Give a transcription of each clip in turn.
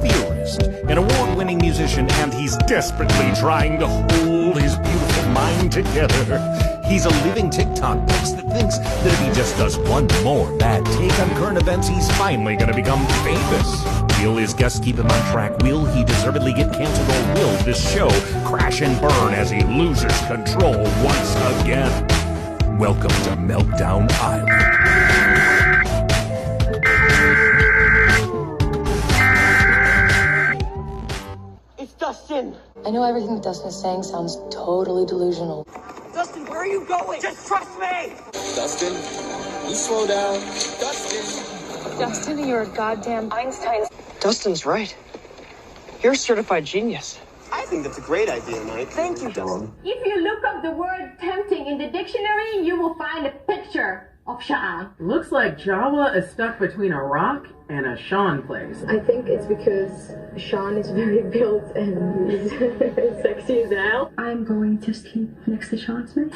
theorist, an award-winning musician, and he's desperately trying to hold his beautiful mind together. He's a living TikTok post that thinks that if he just does one more bad take on current events, he's finally gonna become famous. Will his guests keep him on track? Will he deservedly get canceled, or will this show crash and burn as he loses control once again? Welcome to Meltdown Island. Dustin! I know everything that Dustin is saying sounds totally delusional. Dustin, where are you going? Just trust me! Dustin, you slow down. Dustin! Dustin, you're a goddamn Einstein. Dustin's right. You're a certified genius. I think that's a great idea, Mike. Thank you, Dustin. If you look up the word tempting in the dictionary, you will find a picture of Sean. Looks like Jawa is stuck between a rock and a Sean place. I think it's because Sean is very built and he's sexy as hell. I'm going to sleep next to Sean Smith.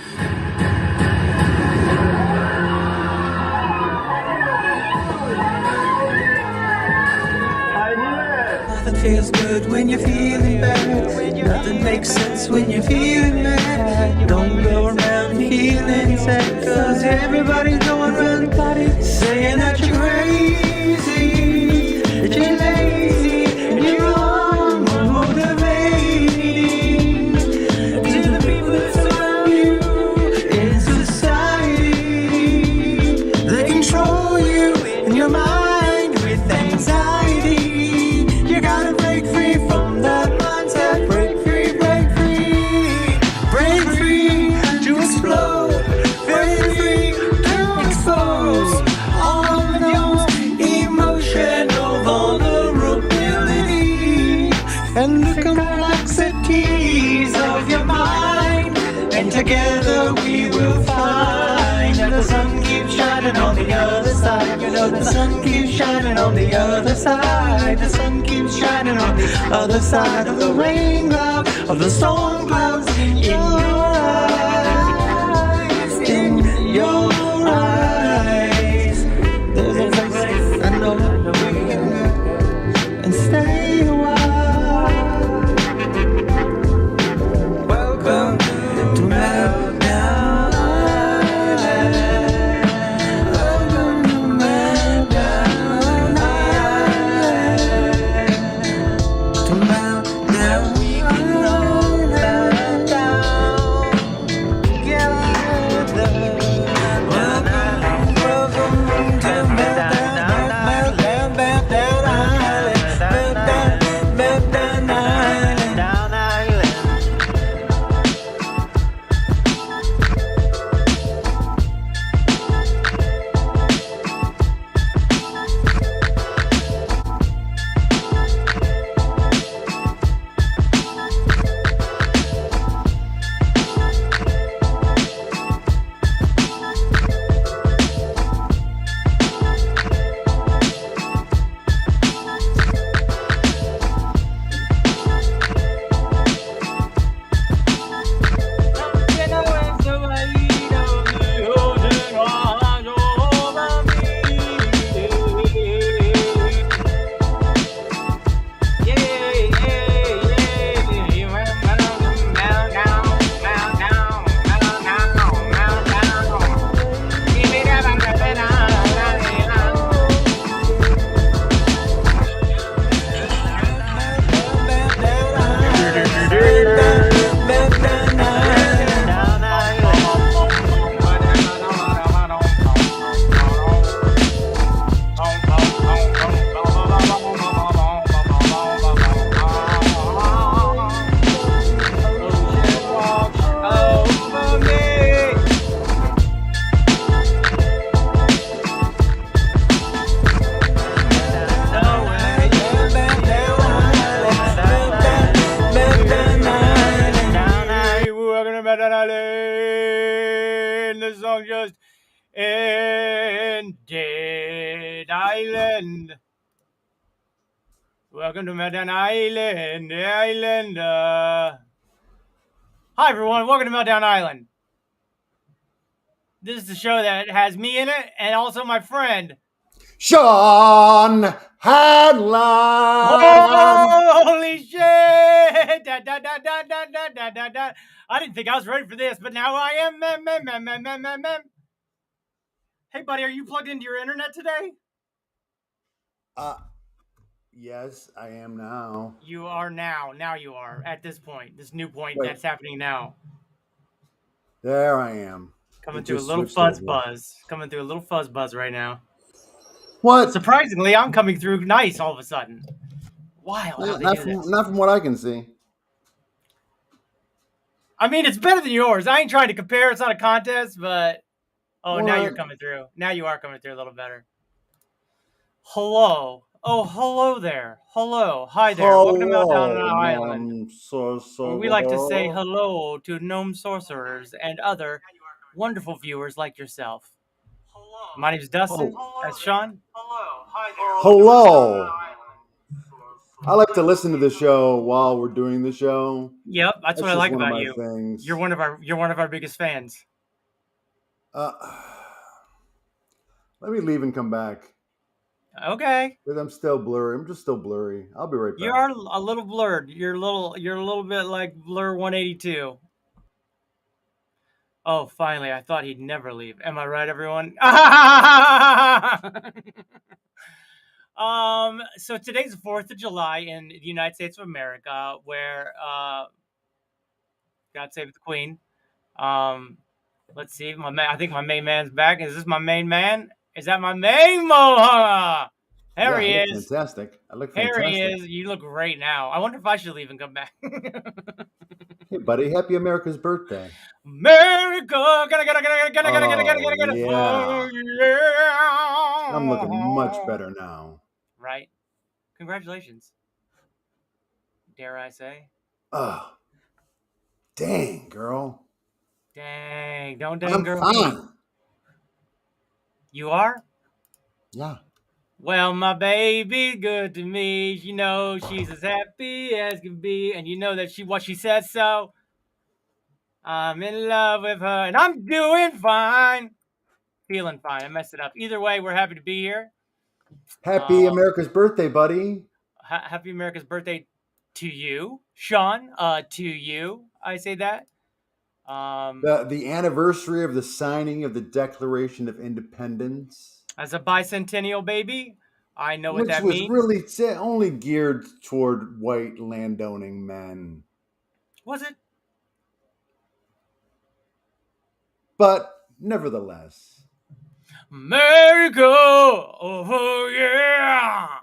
Nothing feels good when you're feeling bad. Nothing makes sense when you're feeling mad. Don't go around feeling sad, cause everybody's going around saying that you're crazy, that you're lazy, and you're unmotivating. To the people that surround you in society, they control you in your mind with anxiety. You gotta break free from that mindset. Break free, break free. Break free to explode. Break free to expose all of those emotional vulnerability and the complexities of your mind. And together we will find that the sun keeps shining on the other side. You know the sun keeps shining on the other side. The sun keeps shining on the other side of the rain cloud, of the storm clouds in your eyes, in your eyes. There's a place I know we can go and stay a while. Welcome to Meltdown Island. Welcome to Meltdown Island. To Meltdown, we can all meltdown together. Welcome to Meltdown Island. Meltdown Island. Meltdown Island. Down Island. The song just ended. Island. Welcome to Meltdown Island. The island. Hi everyone, welcome to Meltdown Island. This is the show that has me in it and also my friend Sean! Headline. Holy shit! Da, da, da, da, da, da, da, da, da. I didn't think I was ready for this, but now I am. Hey, buddy, are you plugged into your internet today? Yes, I am now. You are now. Now you are at this point. This new point Wait. that's happening now. There I am. Coming It through a just little switched fuzz over. buzz. Coming through a little fuzz buzz right now. What? Surprisingly, I'm coming through nice all of a sudden. Wild how they Not do from this. not from what I can see. I mean, it's better than yours. I ain't trying to compare. It's not a contest, but oh, now What? you're coming through. Now you are coming through a little better. Hello. Oh, hello there. Hello. Hi there. Welcome to Meltdown Island. Where we like to say hello to gnome sorcerers and other wonderful viewers like yourself. My name's Dustin. That's Sean. Hello. I like to listen to the show while we're doing the show. Yep, that's what I just like one of about my you. things. You're one of our biggest fans. Let me leave and come back. Okay. Because I'm still blurry. I'm just still blurry. I'll be right back. You are a little blurred. You're a little bit like Blur 182. Oh, finally, I thought he'd never leave. Am I right, everyone? So today's the 4th of July in the United States of America, where God save the Queen. Let's see. I think my main man's back. Is this my main man? Is that my main Moha? There he is. Fantastic. I look fantastic. There he is. You look great now. I wonder if I should leave and come back. Hey, buddy. Happy America's birthday. America. Yeah. I'm looking much better now. Right. Congratulations. Dare I say? Oh. Dang, girl. Dang. Don't dang, I'm girl. fine. You are? Yeah. Well, my baby's good to me. You know she's as happy as can be, and you know that what she says so. I'm in love with her, and I'm doing fine. Feeling fine. I messed it up. Either way, we're happy to be here. Happy America's birthday, buddy. Happy America's birthday to you, Sean. To you, I say that. The anniversary of the signing of the Declaration of Independence. As a bicentennial baby, I know what that means. Which was really only geared toward white landowning men. Was it? But nevertheless. America! Oh, yeah!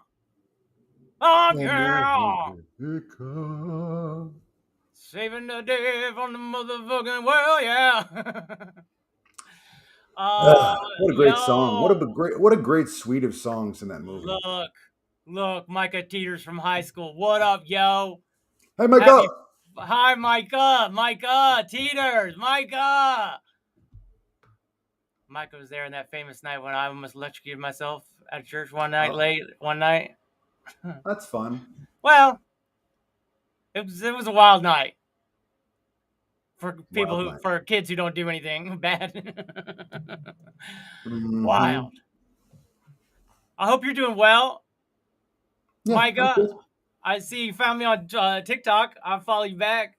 Oh, yeah! America. Saving the day from the motherfucking world, yeah! What a great song! What a great suite of songs in that movie. Look, Micah Teeters from high school. What up, yo? Hey, Micah! Hi, Micah Teeters, Micah was there in that famous night when I almost electrocuted myself at church one night, late one night. That's fun. Well, it was a wild night. For people for kids who don't do anything bad. Mm-hmm. Wild. I hope you're doing well. Yeah, Micah, I see you found me on TikTok. I'll follow you back.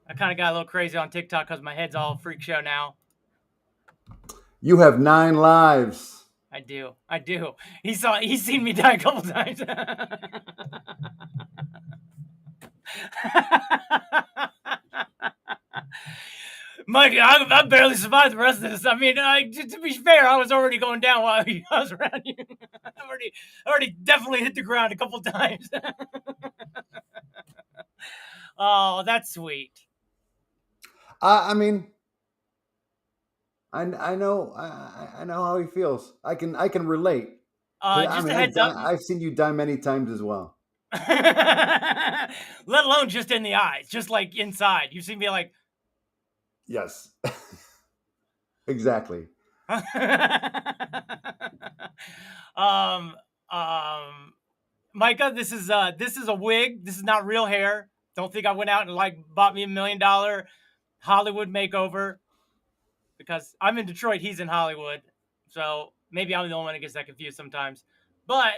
I kind of got a little crazy on TikTok because my head's all freak show now. You have 9 lives. I do. He's seen me die a couple times. Mike, I barely survived the rest of this. I mean, to be fair, I was already going down while I was around you. I already definitely hit the ground a couple times. Oh, that's sweet. I mean, I know how he feels. I can relate. Just a heads up. I've seen you die many times as well. Let alone just in the eyes, just like inside. You've seen me like. Yes. Exactly. Micah, this is a wig. This is not real hair. Don't think I went out and bought me $1 million Hollywood makeover, because I'm in Detroit. He's in Hollywood. So Maybe I'm the only one that gets that confused sometimes. But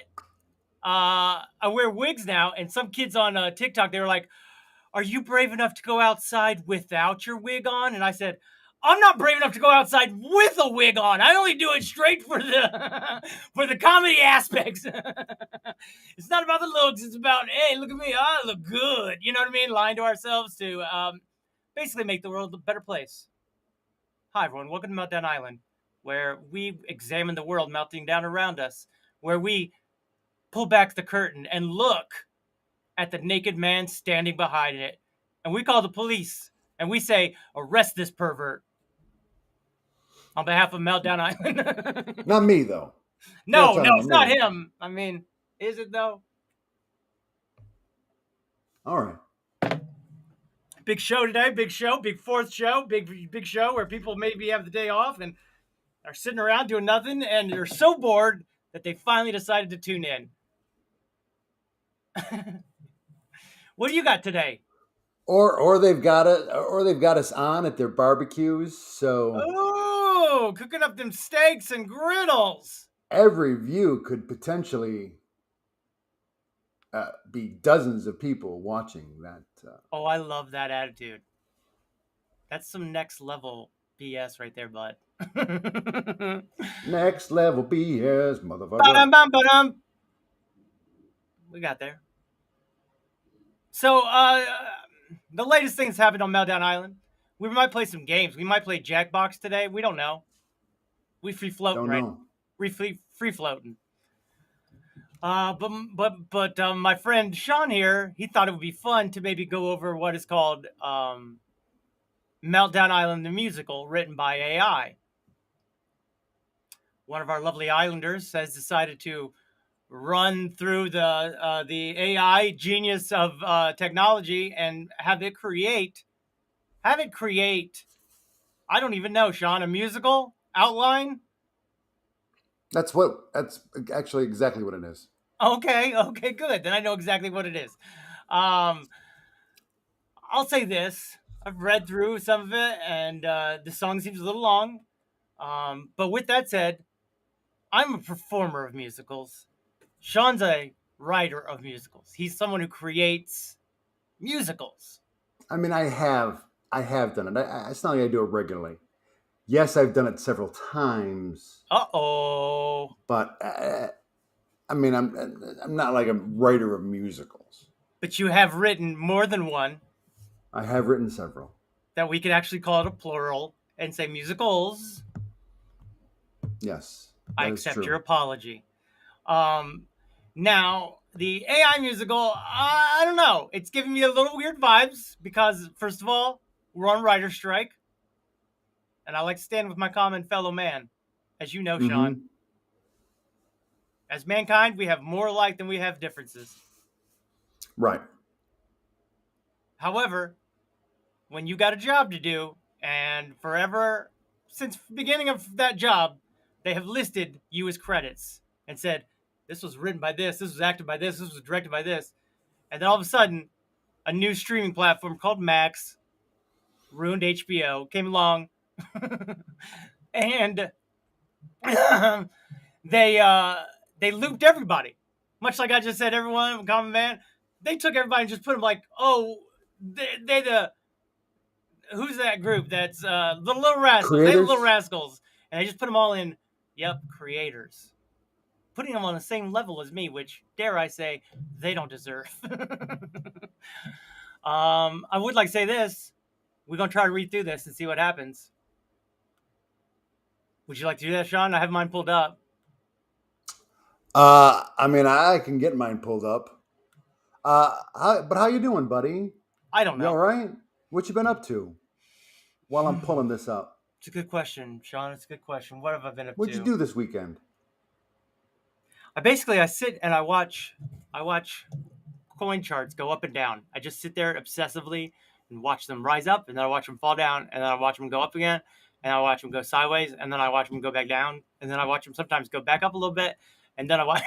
I wear wigs now, and some kids on TikTok, they were like, "Are you brave enough to go outside without your wig on?" And I said, "I'm not brave enough to go outside with a wig on. I only do it straight for the for the comedy aspects. It's not about the looks. It's about, hey, look at me. I look good. You know what I mean? Lying to ourselves to basically make the world a better place." Hi, everyone. Welcome to Meltdown Island, where we examine the world melting down around us, where we pull back the curtain and look at the naked man standing behind it. And we call the police, and we say, "Arrest this pervert." On behalf of Meltdown Island. Not me, though. No, it's not him. I mean, is it, though? All right. Big show today, big show, big fourth show, big show where people maybe have the day off and are sitting around doing nothing, and they're so bored that they finally decided to tune in. What do you got today? Or they've got us on at their barbecues, so cooking up them steaks and griddles. Every view could potentially be dozens of people watching that. Oh, I love that attitude. That's some next level BS right there, bud. Next level BS, motherfucker. Ba-dum-bum-ba-dum. We got there. So, the latest things happened on Meltdown Island. We might play some games. We might play Jackbox today. We don't know. We free floating, right? We free floating. But my friend Sean here, he thought it would be fun to maybe go over what is called Meltdown Island, the musical, written by AI. One of our lovely Islanders has decided to run through the AI genius of technology and have it create. I don't even know, Sean, a musical outline. That's actually exactly what it is. Okay, good. Then I know exactly what it is. I'll say this. I've read through some of it, and the song seems a little long. But with that said, I'm a performer of musicals. Sean's a writer of musicals. He's someone who creates musicals. I mean, I have done it. It's not like I do it regularly. Yes, I've done it several times. Uh-oh. But I mean, I'm not like a writer of musicals. But you have written more than one. I have written several. That we could actually call it a plural and say musicals. Yes. I accept your apology. Now, the AI musical, I don't know. It's giving me a little weird vibes because, first of all, we're on writer's strike. And I like to stand with my common fellow man, as you know, Sean. As mankind, we have more alike than we have differences. Right. However, when you got a job to do, and forever, since the beginning of that job, they have listed you as credits and said, this was written by this was acted by this was directed by this. And then all of a sudden, a new streaming platform called Max, ruined HBO, came along, and they looped everybody. Much like I just said, everyone, common man, they took everybody and just put them like, oh, who's that group? That's the Little Rascals. Creators? They the Little Rascals. And they just put them all in, creators. Putting them on the same level as me, which, dare I say, they don't deserve. I would like to say this. We're going to try to read through this and see what happens. Would you like to do that, Sean? I have mine pulled up. I mean, I can get mine pulled up. But how you doing, buddy? I don't know. You all right? What you been up to while I'm pulling this up? It's a good question, Sean. It's a good question. What have I been up to? What'd you do this weekend? I sit and I watch coin charts go up and down. I just sit there obsessively and watch them rise up, and then I watch them fall down, and then I watch them go up again, and I watch them go sideways, and then I watch them go back down, and then I watch them sometimes go back up a little bit, and then I watch.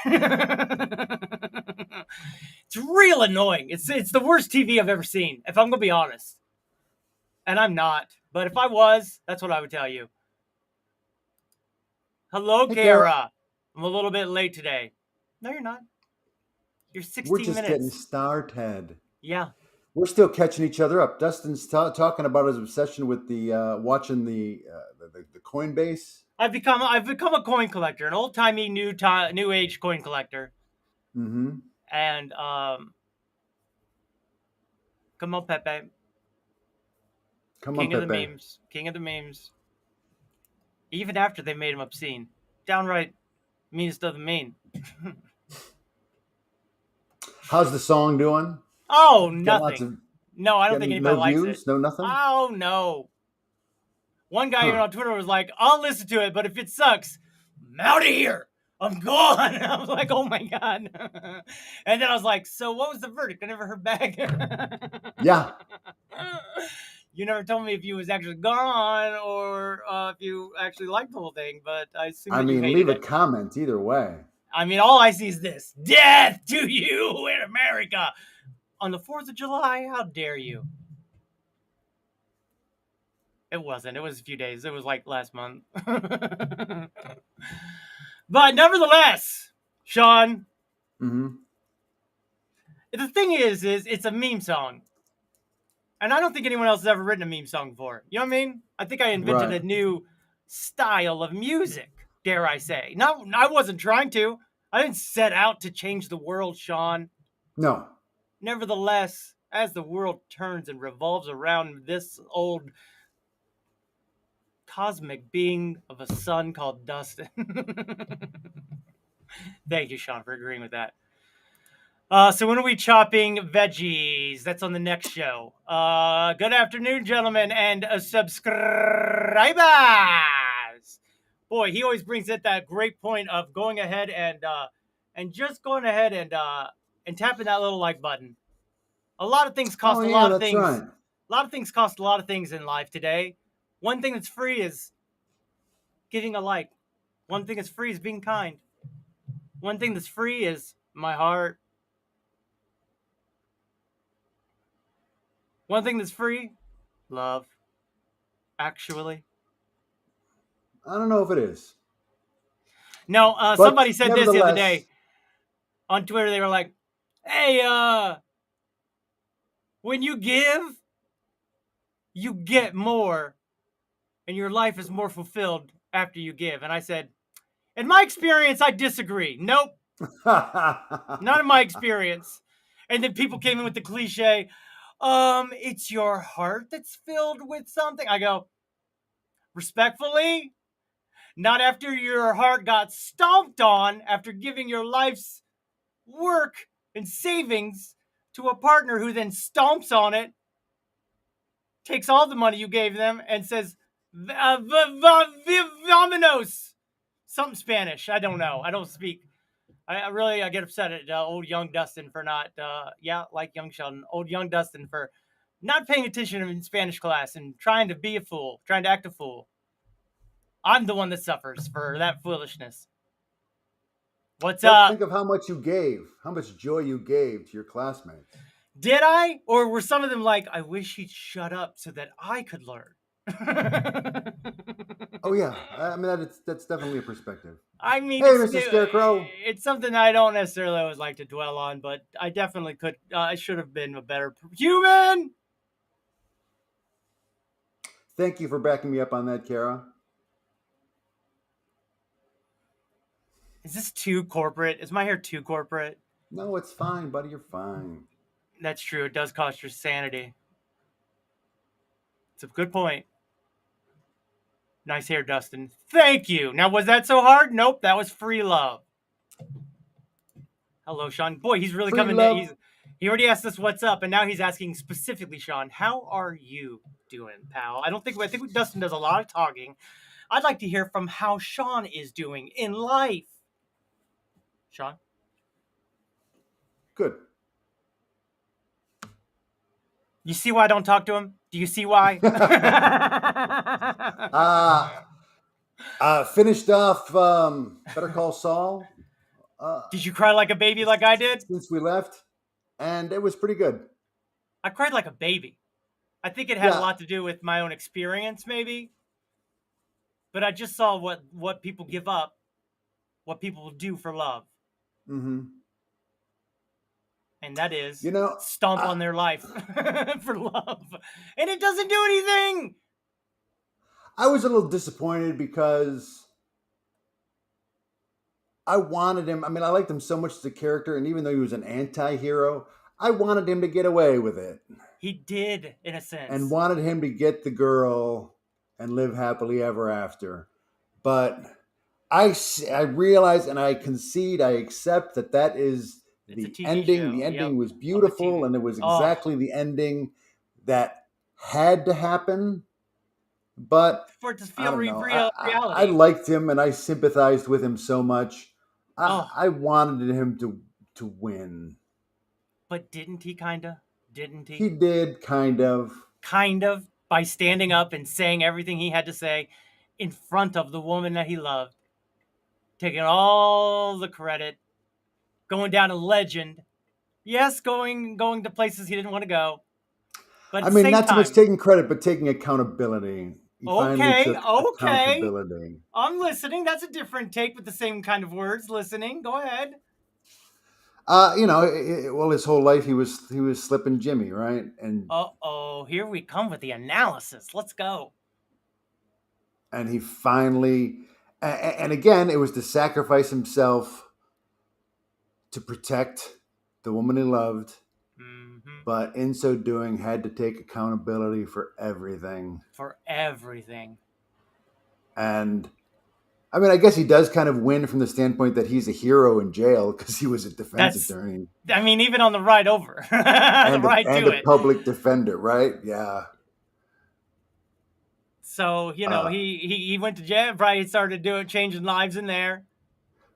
It's real annoying. It's the worst TV I've ever seen, if I'm gonna be honest. And I'm not, but if I was, that's what I would tell you. Hello, Hey, Kara. I'm a little bit late today. No, you're not. You're 16 We're just minutes. getting started. Yeah. We're still catching each other up. Dustin's talking about his obsession with the watching the Coinbase. I've become a coin collector, an old timey new age coin collector. Mm-hmm. And come on, Pepe. King of the memes. King of the memes. Even after they made him obscene. Downright means doesn't mean. How's the song doing? Oh, nothing. No, I don't think anybody likes views, it. No nothing? Oh, no. One guy even on Twitter was like, I'll listen to it, but if it sucks, I'm out of here. I'm gone. I was like, oh my God. And then I was like, so what was the verdict? I never heard back. Yeah. You never told me if you was actually gone or if you actually liked the whole thing, but I assume that you hated leave a it. comment either way. I mean, all I see is this. Death to you in America. On the 4th of July, how dare you? It wasn't. It was a few days. It was like last month. But nevertheless, Sean, Mm-hmm. the thing is it's a meme song. And I don't think anyone else has ever written a meme song before. You know what I mean? I think I invented a new style of music, dare I say. No, I wasn't trying to. I didn't set out to change the world, Sean. No. Nevertheless, as the world turns and revolves around this old cosmic being of a son called Dustin. Thank you, Sean, for agreeing with that. So when are we chopping veggies? That's on the next show. Good afternoon, gentlemen, and subscribers. Boy, he always brings it that great point of going ahead and just going ahead and tapping that little like button. A lot of things cost a lot of things. Right. A lot of things cost a lot of things in life today. One thing that's free is giving a like. One thing that's free is being kind. One thing that's free is my heart. One thing that's free, love. Actually. I don't know if it is. No, somebody said this the other day on Twitter. They were like, hey, when you give, you get more, and your life is more fulfilled after you give. And I said, in my experience, I disagree. Nope. Not in my experience. And then people came in with the cliche, it's your heart that's filled with something. I go, respectfully, not after your heart got stomped on after giving your life's work and savings to a partner who then stomps on it, takes all the money you gave them, and says, Vámonos. Something Spanish. I don't know. I don't speak. I get upset at old young Dustin for not, like young Sheldon, old young Dustin for not paying attention in Spanish class and trying to be a fool, trying to act a fool. I'm the one that suffers for that foolishness. What's up? Think of how much you gave, how much joy you gave to your classmates. Did I? Or were some of them like, I wish he'd shut up so that I could learn? Oh, yeah. I mean, that's definitely a perspective. I mean, hey, Mr. Scarecrow. It's something I don't necessarily always like to dwell on, but I definitely could. I should have been a better human. Thank you for backing me up on that, Kara. Is this too corporate? Is my hair too corporate? No, it's fine, buddy. You're fine. That's true. It does cost your sanity. It's a good point. Nice hair, Dustin. Thank you. Now, was that so hard? Nope, that was free love. Hello, Sean. Boy, he's really coming in. He already asked us what's up, and now he's asking specifically, Sean, how are you doing, pal? I think Dustin does a lot of talking. I'd like to hear from how Sean is doing in life. Sean? Good. You see why I don't talk to him? Do you see why? Finished off Better Call Saul. Did you cry like a baby like I did? Since we left, and it was pretty good. I cried like a baby. I think it had a lot to do with my own experience, maybe. but I just saw what people give up, what people will do for love. Mm-hmm. And that is, you know, stomp on their life for love. And it doesn't do anything. I was a little disappointed because I wanted him. I mean, I liked him so much as a character, and even though he was an anti-hero, I wanted him to get away with it. He did, in a sense. And wanted him to get the girl and live happily ever after. But I realize and I concede, I accept that is the ending. Show. The ending Yep. was beautiful, and it was exactly the ending that had to happen. But for it to feel reality. I liked him, and I sympathized with him so much. I wanted him to win. But didn't he, kinda? Didn't he? He did, kind of. Kind of, by standing up and saying everything he had to say in front of the woman that he loved. Taking all the credit. Going down a legend. Yes, going to places he didn't want to go. But I mean, not too much taking credit, but taking accountability. He finally took accountability. I'm listening. That's a different take with the same kind of words. Listening. Go ahead. Well, his whole life he was slipping Jimmy, right? And here we come with the analysis. Let's go. And he finally, and again, it was to sacrifice himself to protect the woman he loved. Mm-hmm. But in so doing, had to take accountability for everything. For everything. And I mean, I guess he does kind of win from the standpoint that he's a hero in jail because he was a defense attorney. I mean, even on the ride over. and a public defender, right? Yeah. So, he went to jail, probably started changing lives in there.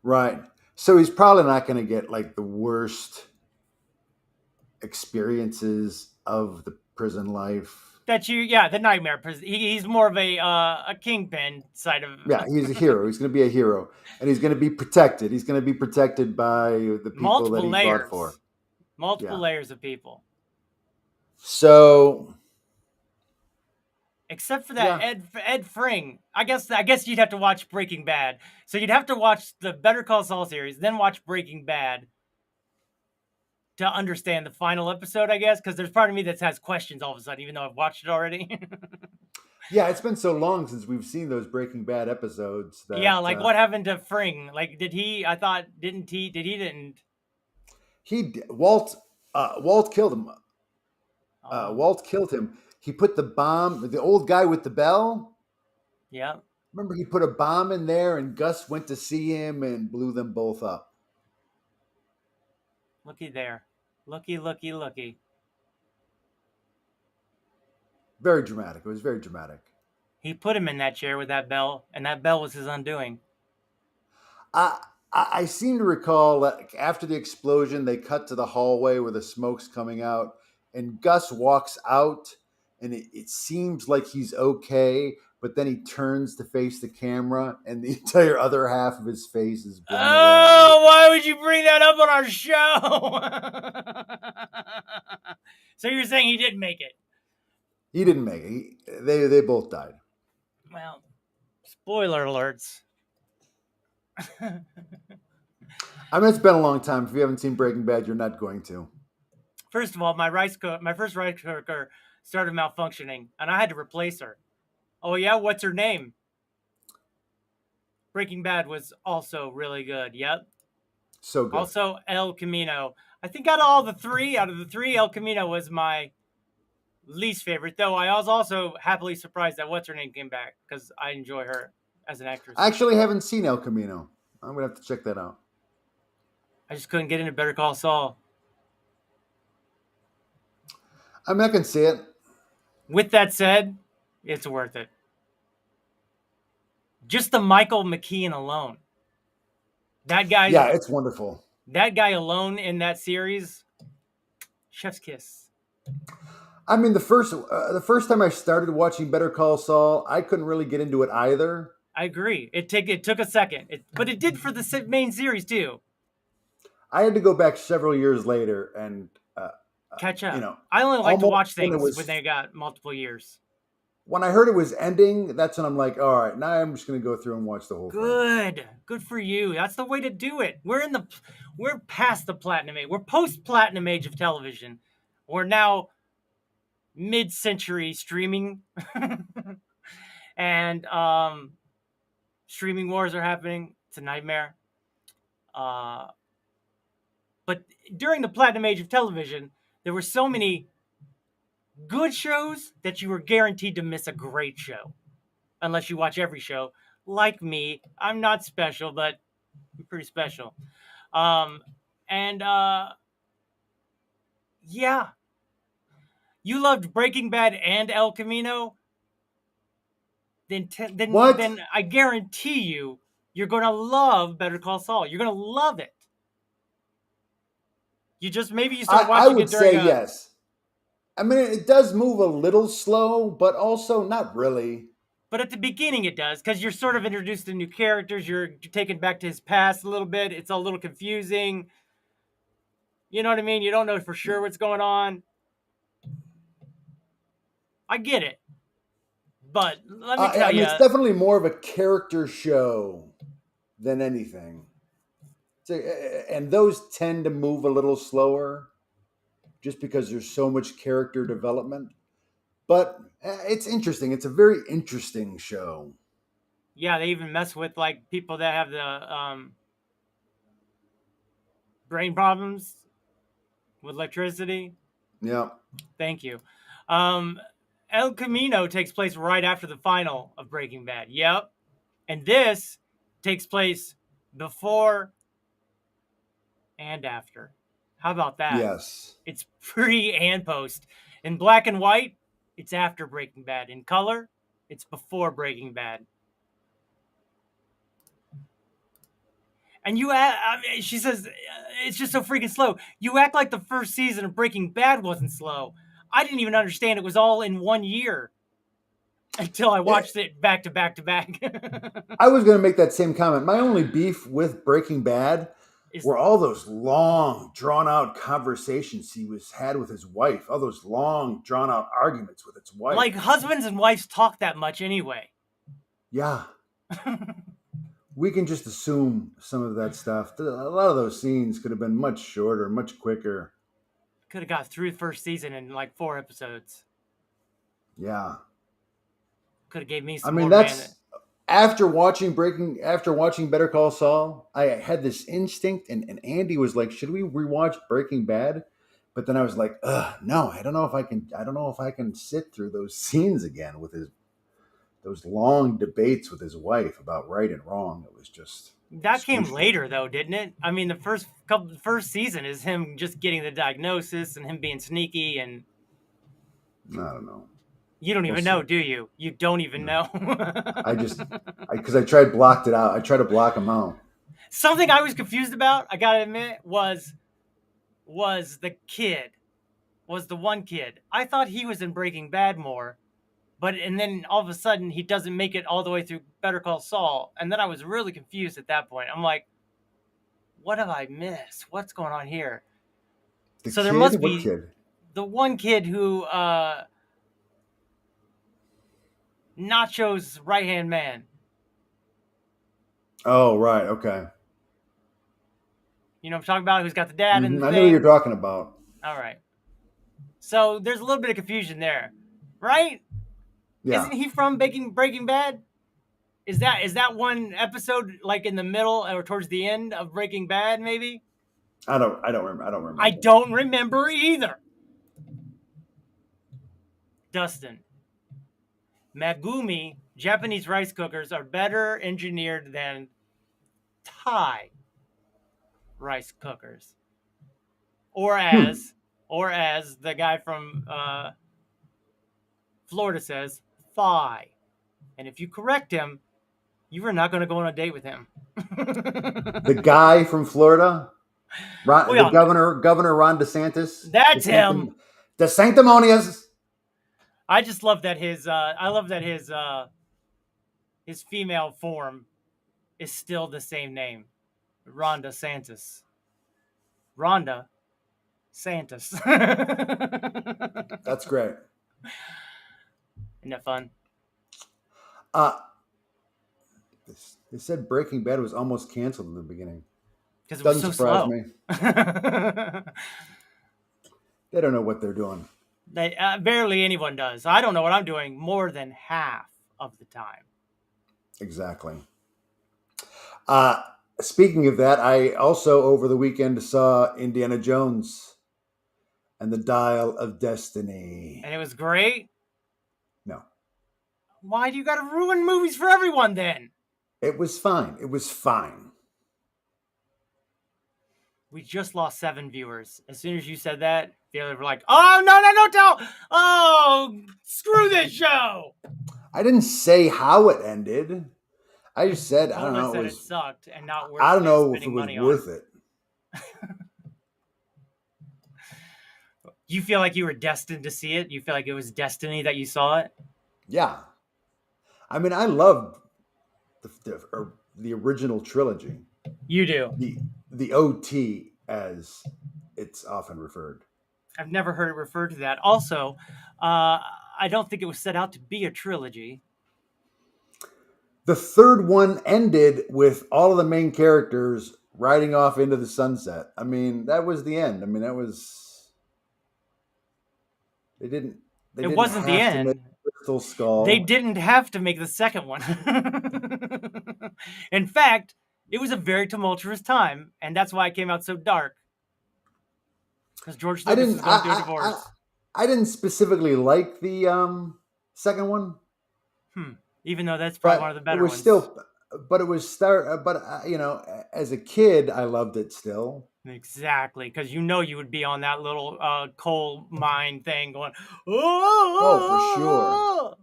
Right. So he's probably not going to get like the worst experiences of the prison life. The nightmare prison. He's more of a kingpin side of. Yeah, he's a hero. He's going to be a hero, and he's going to be protected. He's going to be protected by the people that he fought for. Multiple layers of people. So, except for that Ed Fring, I guess you'd have to watch Breaking Bad. So you'd have to watch the Better Call Saul series, then watch Breaking Bad to understand the final episode, I guess, because there's part of me that has questions all of a sudden, even though I've watched it already. Yeah, it's been so long since we've seen those Breaking Bad episodes. What happened to Fring? Like, did he? I thought didn't. Walt killed him. Walt killed him. He put the bomb. The old guy with the bell. Yeah. Remember, he put a bomb in there, and Gus went to see him and blew them both up. Looky there. Looky. Very dramatic. It was very dramatic. He put him in that chair with that bell, and that bell was his undoing. I seem to recall that after the explosion, they cut to the hallway where the smoke's coming out, and Gus walks out, and it seems like he's okay, but then he turns to face the camera, and the entire other half of his face is blown away. Why would you bring that up on our show? So you're saying he didn't make it? He didn't make it. They both died. Well, spoiler alerts. I mean, it's been a long time. If you haven't seen Breaking Bad, you're not going to. First of all, my first rice cooker started malfunctioning, and I had to replace her. Oh yeah, what's her name? Breaking Bad was also really good. Yep. So good. Also, El Camino. I think out of the three, El Camino was my least favorite. Though I was also happily surprised that what's her name came back because I enjoy her as an actress. I actually haven't seen El Camino. I'm gonna have to check that out. I just couldn't get into Better Call Saul. I mean, I can see it. With that said, it's worth it. Just the Michael McKean alone. That guy. Yeah, it's wonderful. That guy alone in that series, chef's kiss. I mean, the first time I started watching Better Call Saul, I couldn't really get into it either. I agree. It took a second, but it did for the main series too. I had to go back several years later and catch up. I only like to watch things when they got multiple years. when I heard it was ending, that's when I'm like, all right, now I'm just going to go through and watch the whole thing. Good for you. That's the way to do it. We're past the platinum age. We're post-platinum age of television. We're now mid-century streaming. And streaming wars are happening. It's a nightmare. But during the platinum age of television, there were so many good shows that you were guaranteed to miss a great show. Unless you watch every show. Like me. I'm not special, but I'm pretty special. Yeah. You loved Breaking Bad and El Camino? Then I guarantee you're going to love Better Call Saul. You're going to love it. Maybe you start watching it during I would say yes. I mean, it does move a little slow, but also not really. But at the beginning it does, because you're sort of introduced to new characters. You're taken back to his past a little bit. It's a little confusing. You know what I mean? You don't know for sure what's going on. I get it. But let me tell you. It's definitely more of a character show than anything. And those tend to move a little slower just because there's so much character development. But it's interesting. It's a very interesting show. Yeah, they even mess with like people that have the brain problems with electricity. Yeah. Thank you. El Camino takes place right after the final of Breaking Bad. Yep. And this takes place before and after. How about that? Yes. It's pre and post. In black and white, it's after Breaking Bad. In color, it's before Breaking Bad. And she says, it's just so freaking slow. You act like the first season of Breaking Bad wasn't slow. I didn't even understand it was all in 1 year until I watched it back to back to back. I was going to make that same comment. My only beef with Breaking Bad were all those long, drawn-out conversations he had with his wife. All those long, drawn-out arguments with his wife. Like husbands and wives talk that much anyway. Yeah. We can just assume some of that stuff. A lot of those scenes could have been much shorter, much quicker. Could have got through the first season in like 4 episodes. Yeah. Could have gave me some I mean, more that's after watching Better Call Saul, I had this instinct, and Andy was like, "Should we rewatch Breaking Bad?" But then I was like, "No, I don't know if I can sit through those scenes again with those long debates with his wife about right and wrong." It was just that came later, though, didn't it? I mean, the first season is him just getting the diagnosis and him being sneaky, and I don't know. You don't even know, do you? You don't even know. Because I tried blocked it out. I tried to block them out. Something I was confused about, I gotta admit, was the one kid. I thought he was in Breaking Bad more, and then all of a sudden he doesn't make it all the way through Better Call Saul, and then I was really confused at that point. I'm like, what have I missed? What's going on here? There must be the one kid who. Nacho's right-hand man. Oh, right. Okay. You know what I'm talking about? Who's got the dad and the I know what you're talking about. All right. So there's a little bit of confusion there, right? Yeah. Isn't he from Breaking Bad? Is that one episode like in the middle or towards the end of Breaking Bad? Maybe. I don't remember. I don't remember either. DUSTiN. Megumi Japanese rice cookers are better engineered than Thai rice cookers. Or as the guy from Florida says, thigh. And if you correct him, you are not going to go on a date with him. The guy from Florida? The Governor Ron DeSantis? That's him. The sanctimonious. I just love that his female form is still the same name, Ron DeSantis. Rhonda Santis. That's great. Isn't that fun? They said Breaking Bad was almost canceled in the beginning. Because it was Doesn't so surprise slow. me. They don't know what they're doing. They barely anyone does. I don't know what I'm doing more than half of the time. Exactly. Speaking of that, I also over the weekend saw Indiana Jones and the Dial of Destiny. And it was great. No. Why do you got to ruin movies for everyone then? It was fine. It was fine. We just lost 7 viewers. As soon as you said that, the others were like, "Oh no, don't tell! Oh, screw this show!" I didn't say how it ended. I just said I don't know. It sucked and not worth. I don't know if it was worth it. You feel like you were destined to see it? You feel like it was destiny that you saw it? Yeah. I mean, I loved the original trilogy. You do. The OT, as it's often referred. I've never heard it referred to that. Also, I don't think it was set out to be a trilogy. The third one ended with all of the main characters riding off into the sunset. I mean, that was the end. I mean, that was... It wasn't the end. Crystal Skull. They didn't have to make the second one. In fact, it was a very tumultuous time, and that's why it came out so dark. Because George Lucas was going through a divorce. I didn't specifically like the second one. Even though that's probably one of the better ones. You know, as a kid, I loved it still. Exactly, because you know you would be on that little coal mine thing going, for sure.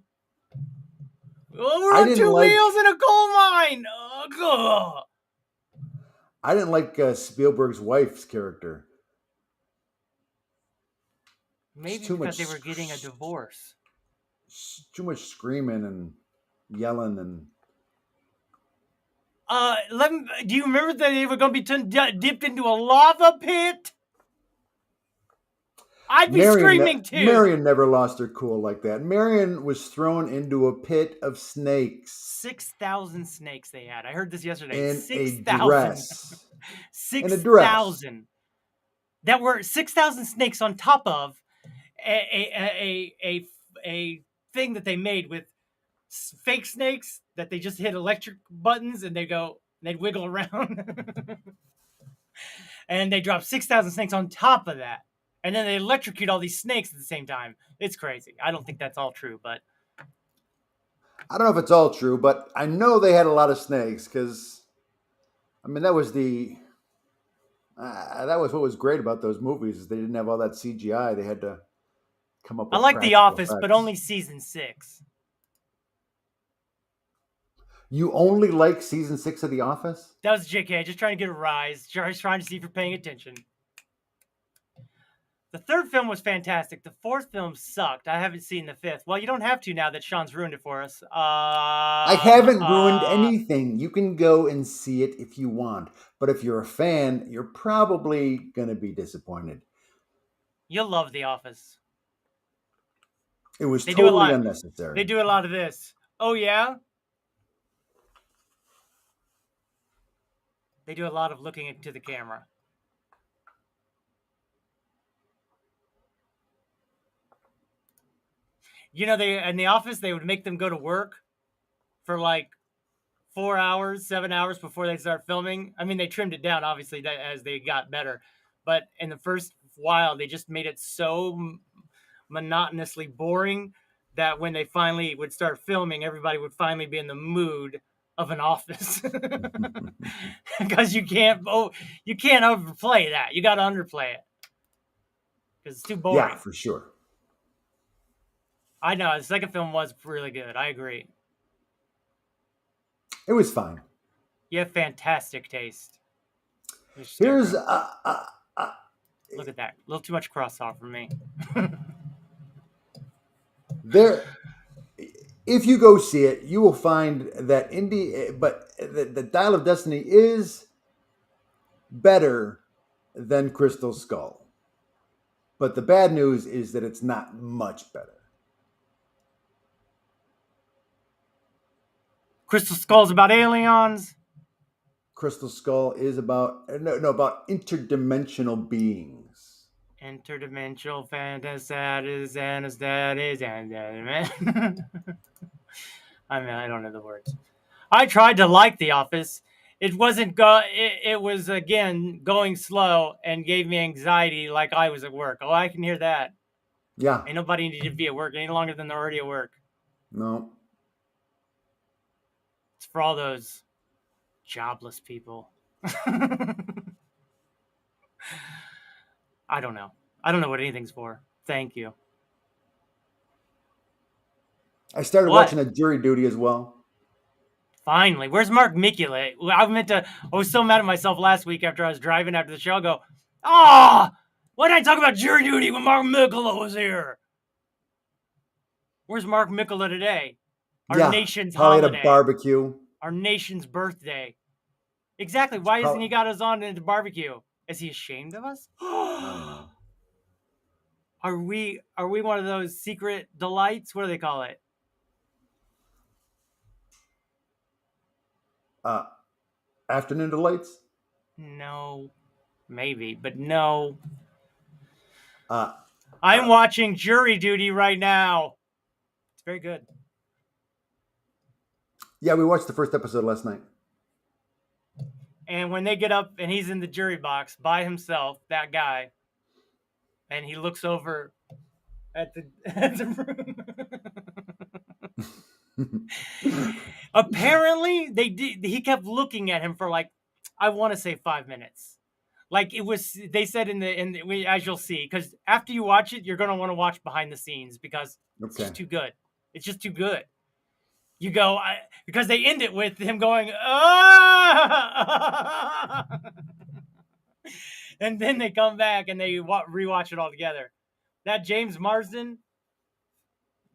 We're on 2 wheels in a coal mine. I didn't like Spielberg's wife's character. Maybe because they were getting a divorce. Too much screaming and yelling and... do you remember that they were going to be dipped into a lava pit? I'd be screaming too. Marion never lost her cool like that. Marion was thrown into a pit of snakes. 6,000 snakes they had. I heard this yesterday. In 6,000. a dress. 6,000. That were 6,000 snakes on top of a thing that they made with fake snakes that they just hit electric buttons and they'd wiggle around. And they dropped 6,000 snakes on top of that. And then they electrocute all these snakes at the same time. It's crazy. I don't think that's all true, but... I don't know if it's all true, but I know they had a lot of snakes because, I mean, that was what was great about those movies is they didn't have all that CGI. They had to come up with... I like The Office, but only season 6. You only like season 6 of The Office? That was JK, just trying to get a rise. Just trying to see if you're paying attention. The third film was fantastic. The fourth film sucked. I haven't seen the fifth. Well, you don't have to now that Sean's ruined it for us. I haven't ruined anything. You can go and see it if you want. But if you're a fan, you're probably going to be disappointed. You'll love The Office. It was totally unnecessary. They do a lot of this. Oh, yeah? They do a lot of looking into the camera. You know, in The Office, they would make them go to work for like 4 hours, 7 hours before they start filming. I mean, they trimmed it down, obviously, as they got better. But in the first while, they just made it so monotonously boring that when they finally would start filming, everybody would finally be in the mood of an office. Because you can't overplay that. You got to underplay it. Because it's too boring. Yeah, for sure. I know. The second film was really good. I agree. It was fine. You have fantastic taste. Here's... Look at that. A little too much cross-off for me. If you go see it, you will find that the Dial of Destiny is better than Crystal Skull. But the bad news is that it's not much better. Crystal Skull's about aliens. Crystal Skull is about about interdimensional beings. Interdimensional fantasy and I mean, I don't know the words. I tried to like The Office. It wasn't it was again going slow and gave me anxiety like I was at work. Oh, I can hear that. Yeah. Ain't nobody needed to be at work any longer than they're already at work. No. It's for all those jobless people. I don't know. I don't know what anything's for. Thank you. I started watching a Jury Duty as well. Finally. Where's Mark Mikula? I was so mad at myself last week after I was driving after the show. I go, why did I talk about Jury Duty when Mark Mikula was here? Where's Mark Mikula today? Our nation's holiday. At a barbecue. Our nation's birthday. Exactly. Why hasn't he got us on into barbecue? Is he ashamed of us? Are we one of those secret delights? What do they call it? Afternoon delights? No. Maybe, but no. I'm watching Jury Duty right now. It's very good. Yeah, we watched the first episode last night. And when they get up and he's in the jury box by himself, that guy, and he looks over at the room. Apparently, he kept looking at him for like, I want to say 5 minutes. Like it was, they said as you'll see, because after you watch it, you're going to want to watch behind the scenes because it's just too good. It's just too good. You go, because they end it with him going, and then they come back and they rewatch it all together. That James Marsden,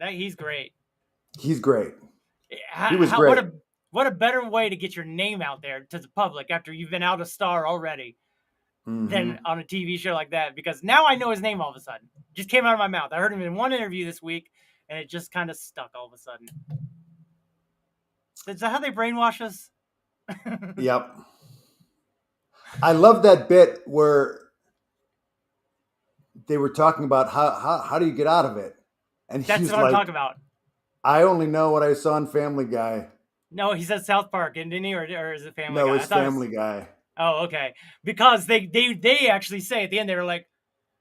he's great. He's great. He was great. What a better way to get your name out there to the public after you've been out a star already than on a TV show like that. Because now I know his name all of a sudden. Just came out of my mouth. I heard him in one interview this week, and it just kind of stuck all of a sudden. Is that how they brainwash us? Yep. I love that bit where they were talking about how do you get out of it? And that's what I'm talking about. I only know what I saw in Family Guy. No, he said South Park, didn't he? Or is it Family Guy? No, it's Family Guy. Oh, okay. Because they actually say at the end, they were like,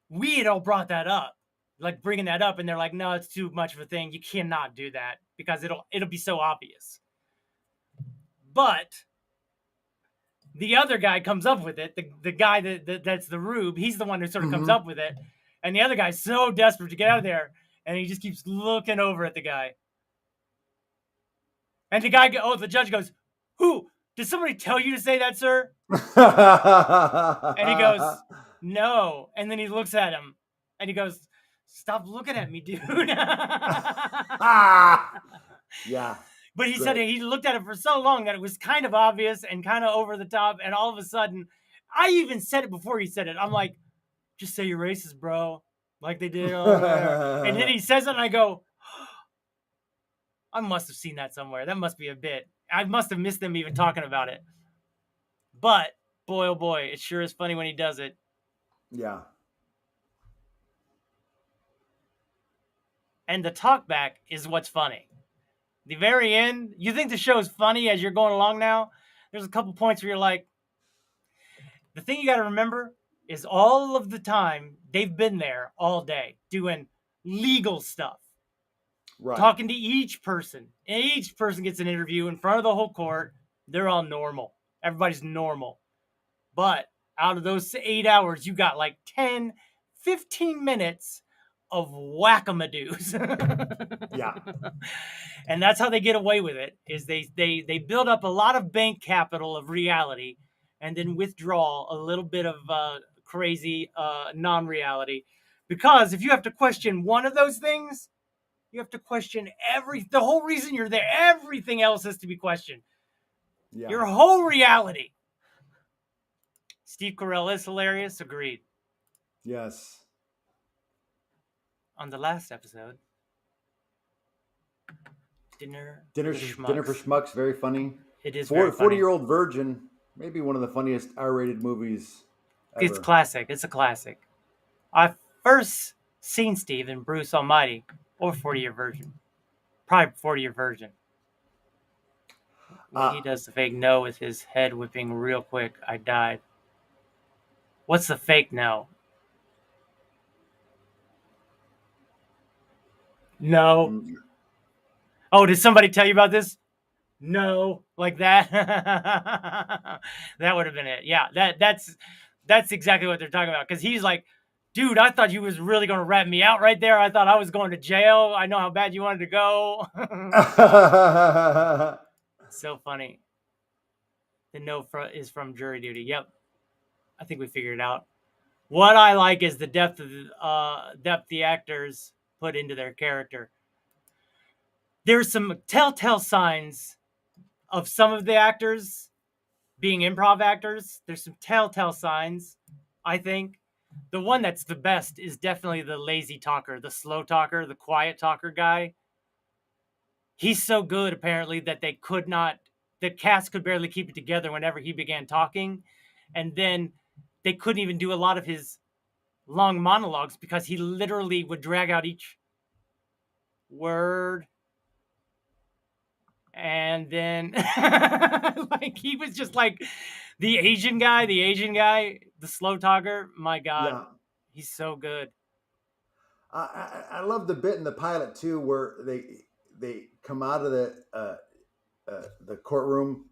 we had all brought that up. Like bringing that up. And they're like, no, it's too much of a thing. You cannot do that because it'll be so obvious. But the other guy comes up with it. The guy that's the rube, he's the one who sort of comes up with it. And the other guy's so desperate to get out of there. And he just keeps looking over at the guy. And the judge goes, who? Did somebody tell you to say that, sir? And he goes, no. And then he looks at him and he goes, stop looking at me, dude. Yeah. But he said he looked at it for so long that it was kind of obvious and kind of over the top. And all of a sudden, I even said it before he said it. I'm like, just say you're racist, bro. Like they did over there. And then he says it and I go, I must have seen that somewhere. That must be a bit. I must have missed them even talking about it. But, boy, oh boy, it sure is funny when he does it. Yeah. And the talkback is what's funny. The very end, you think the show is funny as you're going along now? There's a couple points where you're like, the thing you got to remember is all of the time they've been there all day doing legal stuff. Right. Talking to each person. And each person gets an interview in front of the whole court. They're all normal. Everybody's normal. But out of those 8 hours, you got like 10, 15 minutes of whack-a-madoos. Yeah. And that's how they get away with it, is they build up a lot of bank capital of reality and then withdraw a little bit of crazy non-reality. Because if you have to question one of those things, you have to question the whole reason you're there. Everything else has to be questioned. Yeah. Your whole reality. Steve Carell is hilarious. Agreed. Yes. On the last episode, Dinner Dinner for Schmucks, very funny. It is very funny. 40-Year-Old Virgin, maybe one of the funniest R-rated movies ever. It's classic. It's a classic. I first seen Steve in Bruce Almighty or 40-Year Virgin. Probably 40-Year Virgin. When he does the fake no with his head whipping real quick, I died. What's the fake no? No. Oh, did somebody tell you about this? No, like that. That would have been it. Yeah, that's exactly what they're talking about. Because he's like, dude, I thought you was really going to rat me out right there. I thought I was going to jail. I know how bad you wanted to go. So funny. The no is from jury duty. Yep. I think we figured it out. What I like is the depth the actors put into their character. There's some telltale signs of some of the actors being improv actors. There's some telltale signs, I think. The one that's the best is definitely the lazy talker, the slow talker, the quiet talker guy. He's so good, apparently, that the cast could barely keep it together whenever he began talking. And then they couldn't even do a lot of his long monologues because he literally would drag out each word. And then like he was just like the Asian guy, the slow talker. My God, yeah. He's so good. I love the bit in the pilot too, where they come out of the courtroom,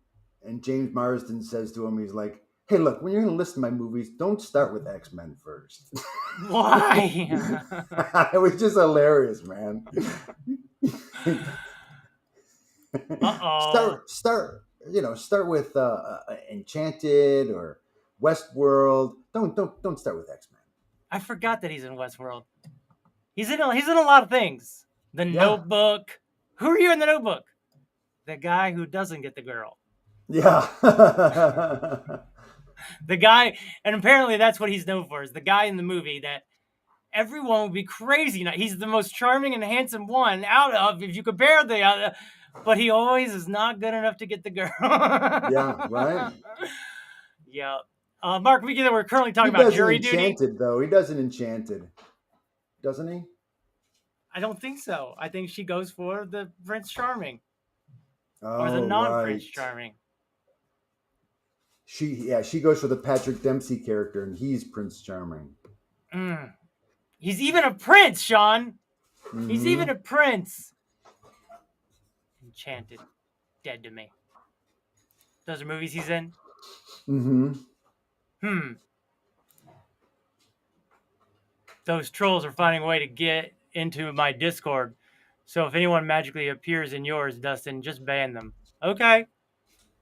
and James Marsden says to him, he's like, "Hey, look, when you're going to listen to my movies, don't start with X-Men first." Why? It was just hilarious, man. Start with Enchanted or Westworld. Don't start with X-Men. I forgot that he's in Westworld. He's in a lot of things. The Notebook. Who are you in The Notebook? The guy who doesn't get the girl. Yeah. The guy, and apparently that's what he's known for, is the guy in the movie that everyone would be crazy. He's the most charming and handsome one out of, if you compare the other, but he always is not good enough to get the girl. Yeah, right. Yeah. Mark, we're currently talking about jury duty. Enchanted, though. He does an Enchanted. Doesn't he? I don't think so. I think she goes for the Prince Charming. Or the non-Prince Charming. She goes for the Patrick Dempsey character, and he's Prince Charming. He's even a prince, Sean. Mm-hmm. He's even a prince. Enchanted. Dead to me. Those are movies he's in? Mm-hmm. Those trolls are finding a way to get into my Discord. So if anyone magically appears in yours, Dustin, just ban them. Okay.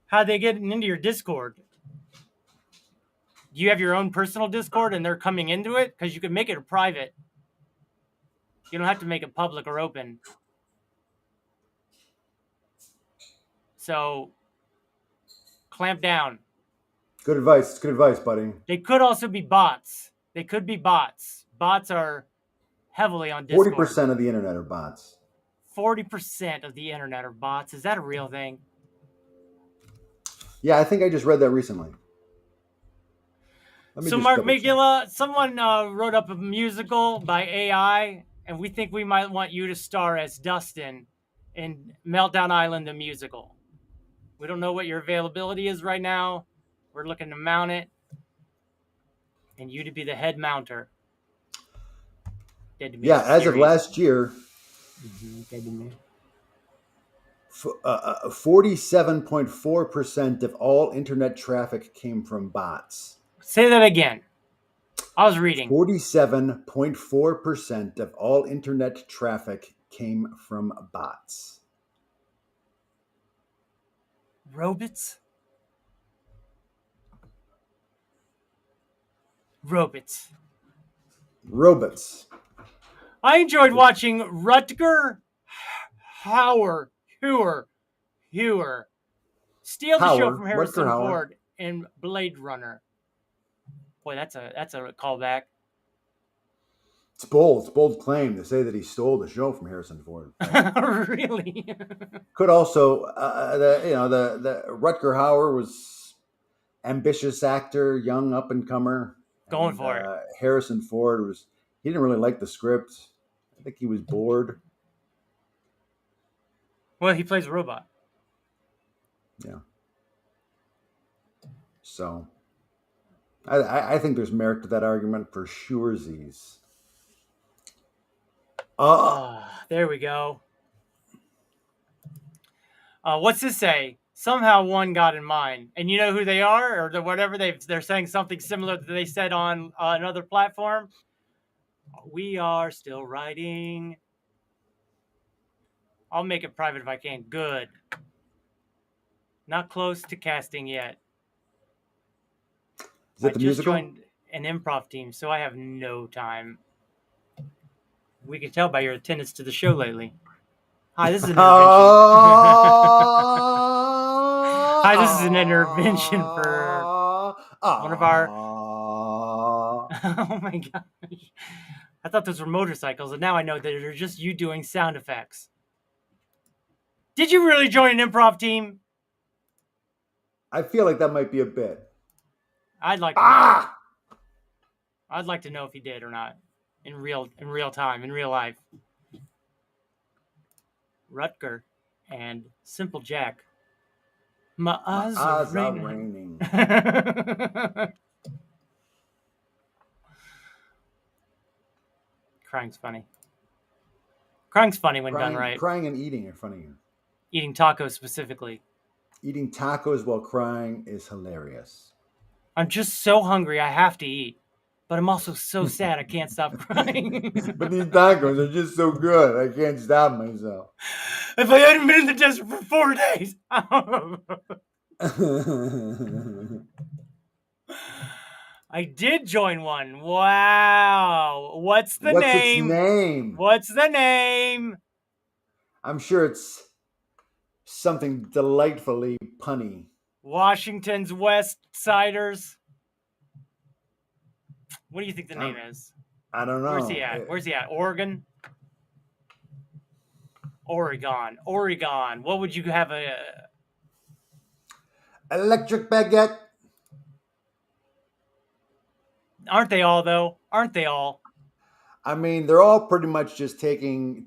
How'd they get into your Discord? Do you have your own personal Discord and they're coming into it? Because you can make it a private. You don't have to make it public or open. So, clamp down. Good advice. Good advice, buddy. They could also be bots. They could be bots. Bots are heavily on Discord. 40% of the internet are bots. 40% of the internet are bots. Is that a real thing? Yeah, I think I just read that recently. So, Mark Migula, someone wrote up a musical by AI, and we think we might want you to star as DUSTiN in Meltdown Island, the musical. We don't know what your availability is right now. We're looking to mount it, and you to be the head mounter. Yeah, as of last year, 47.4% of all internet traffic came from bots. Say that again. I was reading. 47.4% of all internet traffic came from bots. Robots? I enjoyed watching Rutger Hauer steal the show from Harrison Ford in Blade Runner. Boy, that's a callback. It's bold. It's bold claim to say that he stole the show from Harrison Ford. Really? Could also, the Rutger Hauer was ambitious actor, young up and comer. Going for it. Harrison Ford he didn't really like the script. I think he was bored. Well, he plays a robot. Yeah. So, I think there's merit to that argument for sure. There we go. What's this say? Somehow one got in mind. And you know who they are? Or whatever they're saying something similar that they said on another platform. We are still writing. I'll make it private if I can. Good. Not close to casting yet. Is that the musical? I just joined an improv team, so I have no time. We can tell by your attendance to the show lately. Hi, this is an intervention. Hi, this is an intervention for one of our... Oh my gosh. I thought those were motorcycles, and now I know that they're just you doing sound effects. Did you really join an improv team? I feel like that might be a bit. I'd like to know. I'd like to know if he did or not. In real time, in real life. Rutger and Simple Jack. My eyes are raining. Crying's funny. Crying's funny when done right. Crying and eating are funnier. Eating tacos specifically. Eating tacos while crying is hilarious. I'm just so hungry I have to eat. But I'm also so sad I can't stop crying. But these tacos are just so good. I can't stop myself. If I hadn't been in the desert for 4 days. I did join one. Wow. What's the name? What's its name? What's the name? I'm sure it's something delightfully punny. Washington's West Siders. What do you think the name is? I don't know. Where's he at? Oregon? Oregon. What would you have Electric baguette. Aren't they all, though? Aren't they all? I mean, they're all pretty much just take an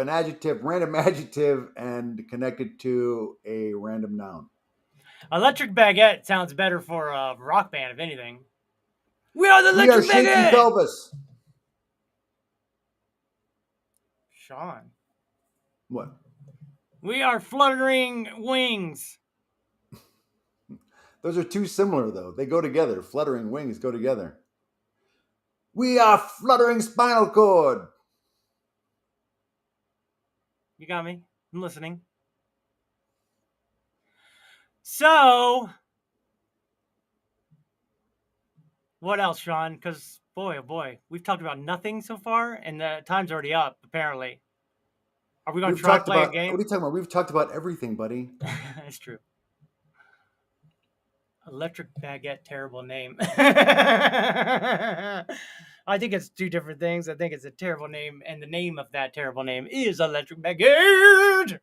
adjective, random adjective, and connect it to a random noun. Electric baguette sounds better for a rock band, if anything. We are the Electric Baguette! Pelvis. Sean. What? We are Fluttering Wings. Those are too similar, though. They go together. Fluttering wings go together. We are Fluttering Spinal Cord. You got me. I'm listening. So... what else, Sean? Because, boy, oh boy, we've talked about nothing so far, and the time's already up, apparently. Are we going to try to play a game? What are you talking about? We've talked about everything, buddy. That's true. Electric Baguette, terrible name. I think it's two different things. I think it's a terrible name, and the name of that terrible name is Electric Baguette.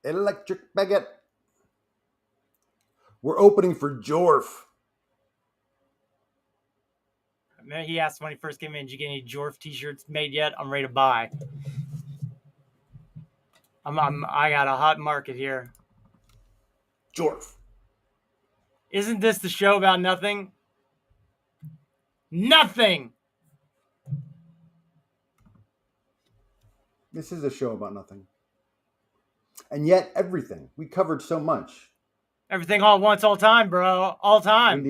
Electric Baguette. We're opening for Jorf. He asked when he first came in, did you get any Jorf t-shirts made yet? I'm ready to buy. I got a hot market here. Jorf. Isn't this the show about nothing? Nothing! This is a show about nothing. And yet everything. We covered so much. Everything all at once, all time, bro. All time.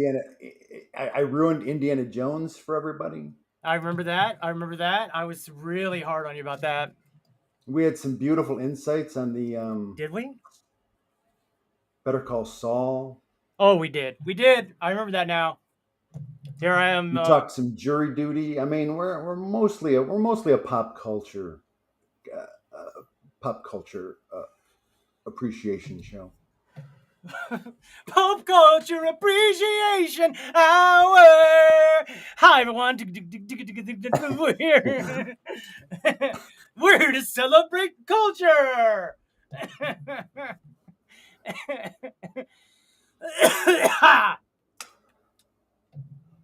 I ruined Indiana Jones for everybody. I remember that. I was really hard on you about that. We had some beautiful insights on the... did we? Better Call Saul. Oh, we did. I remember that now. Here I am. We talked some jury duty. I mean, we're mostly a pop culture appreciation show. Pop Culture Appreciation Hour. Hi, everyone. We're here to celebrate culture.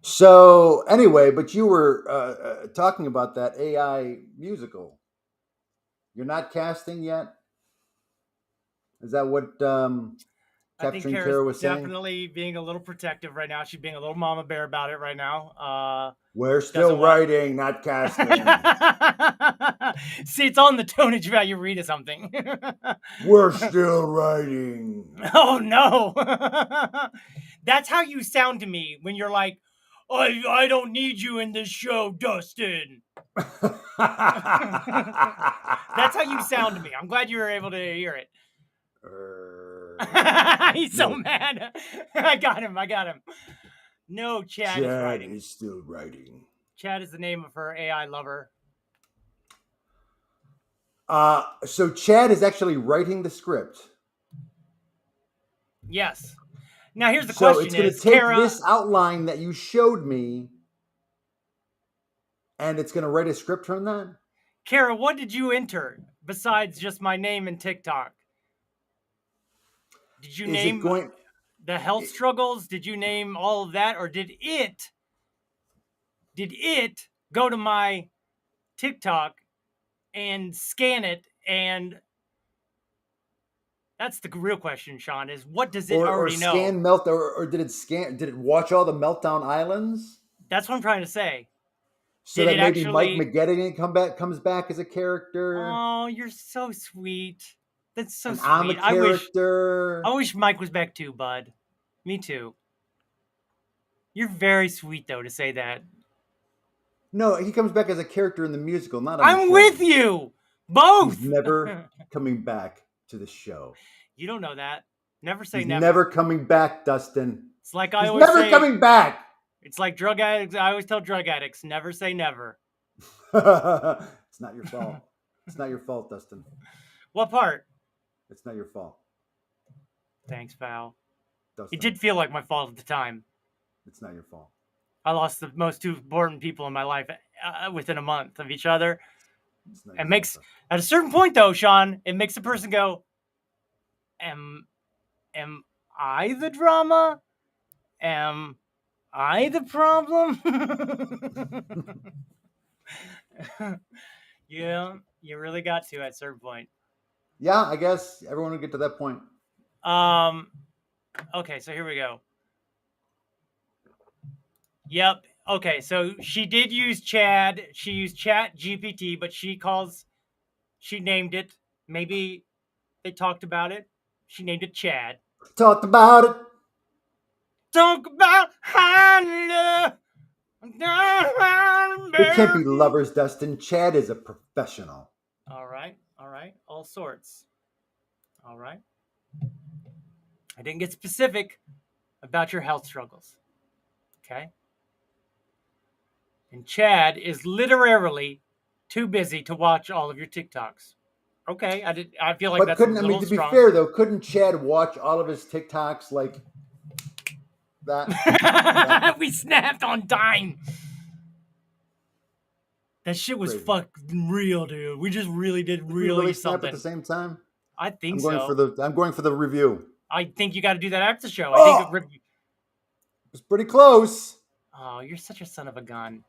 So anyway, but you were talking about that AI musical. You're not casting yet? Is that what I think Capturing Kara's Kara was saying? definitely being a little protective right now. She's being a little mama bear about it right now. We're still writing, not casting. See, it's on the tonnage value. Read or something. We're still writing. Oh no. That's how you sound to me when you're like, I don't need you in this show, Dustin. That's how you sound to me. I'm glad you were able to hear it. He's so mad. I got him. No, Chad is writing. Chad is still writing. Chad is the name of her AI lover. So Chad is actually writing the script. Yes. Now here's the question: it's going to take this outline that you showed me, and it's going to write a script from that. Kara, what did you enter besides just my name and TikTok? Did you name the health struggles? Did you name all of that, or did it go to my TikTok and scan it? And that's the real question, Sean, is what does it already know? Or did it scan? Did it watch all the Meltdown Islands? That's what I'm trying to say. So that maybe Mike McGettigan comes back as a character. Oh, you're so sweet. That's so sweet. I'm a character. I wish Mike was back too, bud. Me too. You're very sweet, though, to say that. No, he comes back as a character in the musical, not on I'm with you! Both! He's never coming back to the show. You don't know that. Never say He's never. Never coming back, Dustin. It's like He's never coming back. It's like drug addicts. I always tell drug addicts, never say never. It's not your fault. It's not your fault, Dustin. What part? It's not your fault. Thanks, pal. Dustin. It did feel like my fault at the time. It's not your fault. I lost the most two important people in my life within a month of each other. It makes, at a certain point, though, Sean, it makes a person go, Am I the drama? Am I the problem? Yeah, you really got to at a certain point. Yeah, I guess everyone will get to that point. Okay, so here we go. Yep. Okay, so she did use Chad. She used Chat GPT, but she named it. Maybe they talked about it. She named it Chad. Talked about it. Talk about how love. We can't be lovers, Dustin. Chad is a professional. All right. All sorts. All right. I didn't get specific about your health struggles. Okay. And Chad is literally too busy to watch all of your TikToks. Okay, I feel like that's a little to strong. be fair though, couldn't Chad watch all of his TikToks like that? We snapped on dime. That shit was fucking real, dude. We just really did really snap something at the same time. I think I'm going for the review. I think you got to do that after the show. I think it's pretty close. Oh, you're such a son of a gun.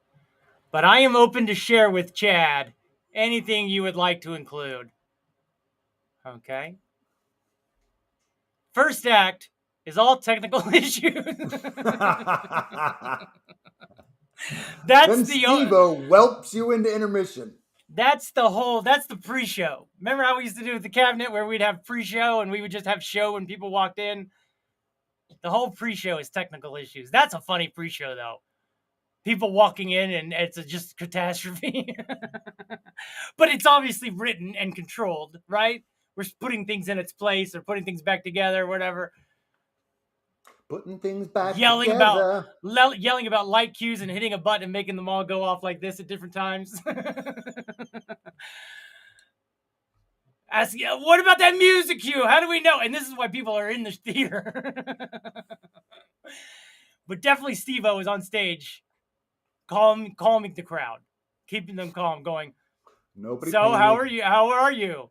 But I am open to share with Chad anything you would like to include. Okay. First act is all technical issues. Then Steve-O whelps you into intermission. That's the pre-show. Remember how we used to do it with the cabinet where we'd have pre-show and we would just have show when people walked in? The whole pre-show is technical issues. That's a funny pre-show, though. People walking in and it's just catastrophe. But it's obviously written and controlled, right? We're putting things in its place or putting things back together, whatever. Putting things back yelling together. Yelling about light cues and hitting a button and making them all go off like this at different times. Asking, what about that music cue? How do we know? And this is why people are in the theater. But definitely Steve-O is on stage, calming the crowd, keeping them calm, going, Nobody. So panic. how are you? How are you?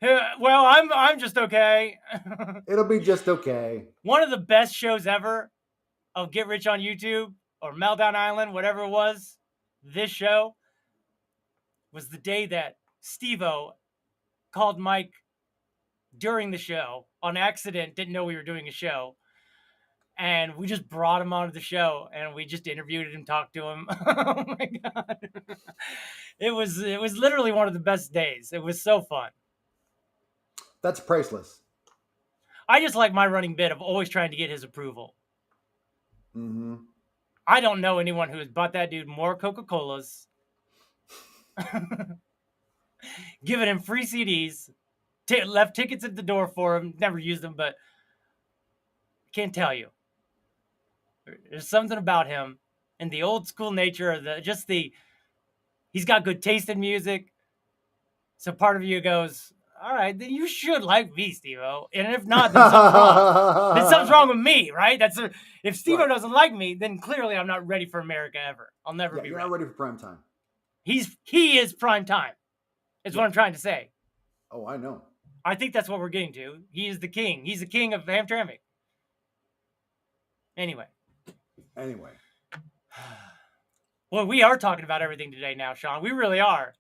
Well, I'm just okay. It'll be just okay. One of the best shows ever of Get Rich on YouTube or Meltdown Island, whatever it was, this show was the day that Steve-O called Mike during the show on accident, didn't know we were doing a show. And we just brought him onto the show and we just interviewed him, talked to him. Oh my God. It was literally one of the best days. It was so fun. That's priceless. I just like my running bit of always trying to get his approval. Mm-hmm. I don't know anyone who has bought that dude more Coca-Colas, given him free CDs, left tickets at the door for him, never used them, but I can't tell you. There's something about him and the old school nature of he's got good taste in music. So part of you goes, all right, then you should like me, Steve-O. And if not, then something's wrong. Then something's wrong with me, right? If Steve-O doesn't like me, then clearly I'm not ready for America ever. I'll never be You're ready. not ready for prime time. He is prime time. Is what I'm trying to say. Oh, I know. I think that's what we're getting to. He is the king. He's the king of Hamtramck. Anyway. Well, we are talking about everything today now, Sean. We really are.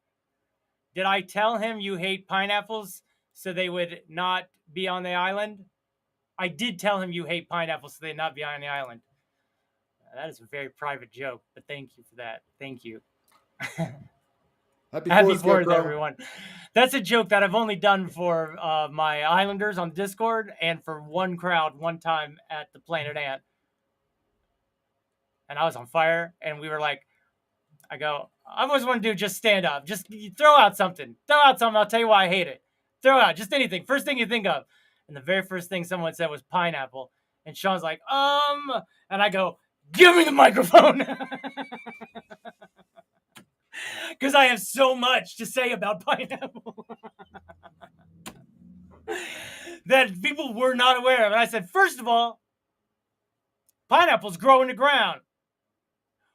Did I tell him you hate pineapples so they would not be on the island? I did tell him you hate pineapples so they'd not be on the island. That is a very private joke, but thank you for that. Thank you. Happy 4th, everyone. That's a joke that I've only done for my Islanders on Discord and for one crowd one time at the Planet Ant. And I was on fire, and we were like, I always want to do just stand up. Just throw out something. I'll tell you why I hate it. Throw out just anything. First thing you think of. And the very first thing someone said was pineapple. And Sean's like, and I go, give me the microphone. Because I have so much to say about pineapple that people were not aware of. And I said, first of all, pineapples grow in the ground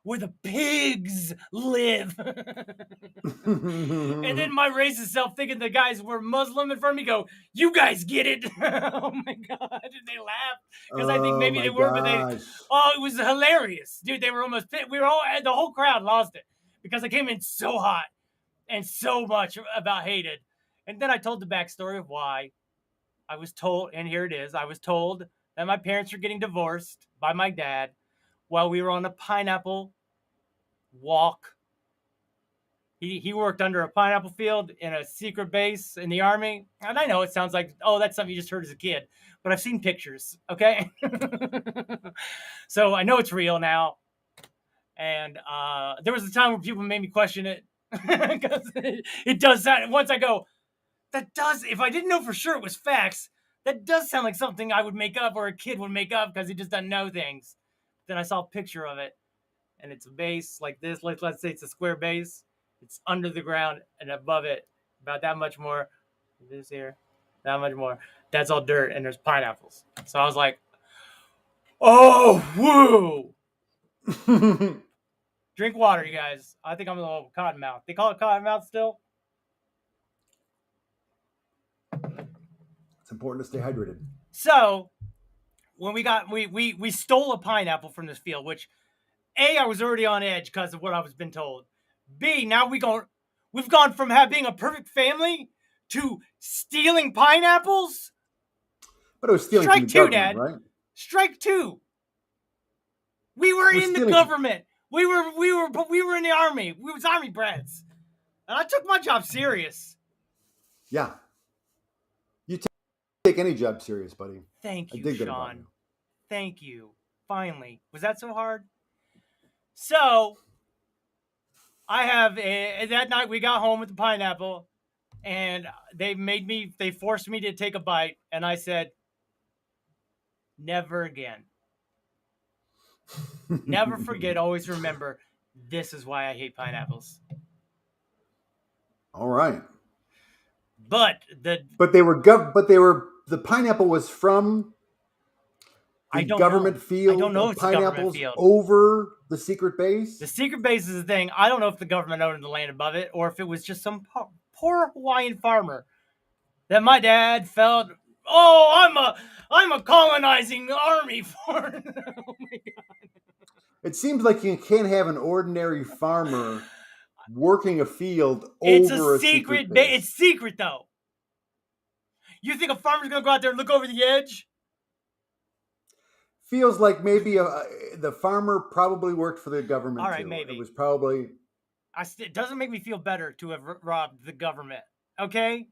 where the pigs live. And then my racist self, thinking the guys were Muslim in front of me, go, you guys get it. Oh my God. And they laughed because I think maybe they were, but it was hilarious. Dude, they were almost, the whole crowd lost it because I came in so hot and so much about hated. And then I told the backstory of why I was told, and here it is, I was told that my parents were getting divorced by my dad while we were on a pineapple walk. He worked under a pineapple field in a secret base in the Army. And I know it sounds like, oh, that's something you just heard as a kid. But I've seen pictures, okay? So I know it's real now. And there was a time where people made me question it. Because it does sound, once I go, if I didn't know for sure it was facts, that does sound like something I would make up or a kid would make up because he just doesn't know things. Then I saw a picture of it, and it's a base like this. Let's say it's a square base. It's under the ground, and above it, about that much more. This here, that much more. That's all dirt, and there's pineapples. So I was like, oh, woo. Drink water, you guys. I think I'm a little cottonmouth. They call it cottonmouth still? It's important to stay hydrated. So when we stole a pineapple from this field, which A, I was already on edge because of what I was been told. B, now we've gone from being a perfect family to stealing pineapples. But it was stealing Strike from the two, government, Dad. right? Strike two. We're in the government. We were in the Army. We was Army brats. And I took my job serious. Yeah. You take any job serious, buddy. Thank you, I dig that about Sean. you. Thank you. Finally. Was that so hard? So, I have, that night we got home with the pineapple, and they forced me to take a bite, and I said, never again. Never forget, always remember, this is why I hate pineapples. All right. But the pineapple was from the government field. I don't know if it's a government pineapples field over the secret base. The secret base is the thing. I don't know if the government owned the land above it or if it was just some poor Hawaiian farmer that my dad felt, oh, I'm a colonizing army for. Oh my God. It seems like you can't have an ordinary farmer working a field It's over a secret base. It's secret though. You think a farmer's gonna go out there and look over the edge? Feels like maybe the farmer probably worked for the government. All right, too. maybe It was probably. It doesn't make me feel better to have robbed the government. Okay,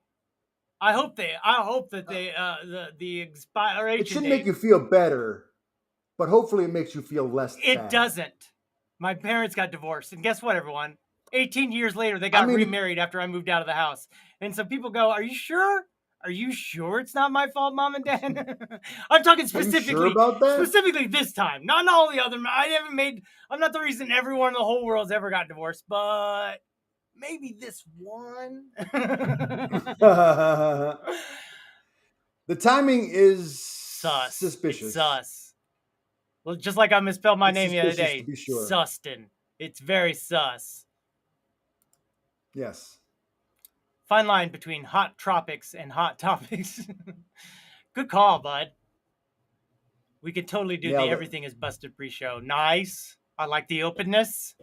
I hope that the expiration. It shouldn't make you feel better, but hopefully it makes you feel less. It doesn't. My parents got divorced, and guess what, everyone? 18 years later, they got remarried after I moved out of the house. And so people go, "Are you sure? Are you sure it's not my fault, Mom and Dad?" I'm talking specifically. Are you sure about that? Specifically this time, not all the other. I'm not the reason everyone in the whole world's ever got divorced, but maybe this one. The timing is suspicious. It's sus. Well, just like I misspelled my name the other day. Sure. DUSTiN. It's very sus. Yes. Fine line between hot tropics and hot topics. Good call, bud. We could totally do the Everything is Busted pre-show. Nice. I like the openness.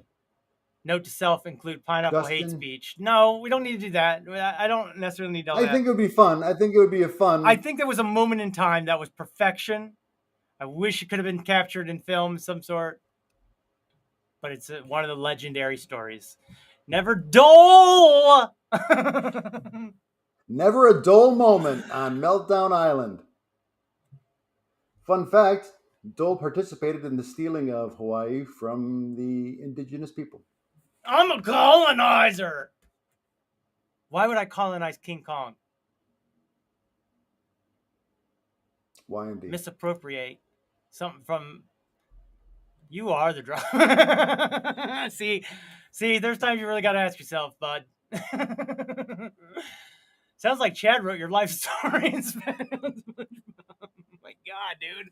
Note to self, include pineapple hate speech. No, we don't need to do that. I don't necessarily need all that. I think it would be fun. I think there was a moment in time that was perfection. I wish it could have been captured in film of some sort. But it's one of the legendary stories. Never dull! Never a dull moment on Meltdown Island. Fun fact, Dole participated in the stealing of Hawaii from the indigenous people. I'm a colonizer! Why would I colonize King Kong? Why indeed? Misappropriate something from... You are the drama. See, there's times you really got to ask yourself, bud. Sounds like Chad wrote your life story. Oh my God, dude.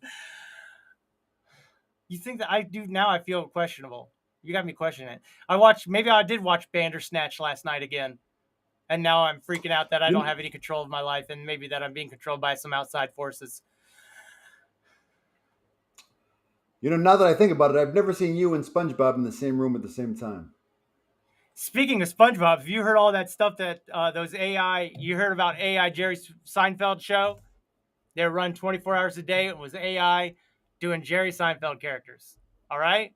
You think that I do now? I feel questionable. You got me questioning it. Maybe I did watch Bandersnatch last night again. And now I'm freaking out that I don't have any control of my life and maybe that I'm being controlled by some outside forces. You know, now that I think about it, I've never seen you and SpongeBob in the same room at the same time. Speaking of SpongeBob, have you heard all that stuff that you heard about AI Jerry Seinfeld show? They were run 24 hours a day. It was AI doing Jerry Seinfeld characters. All right?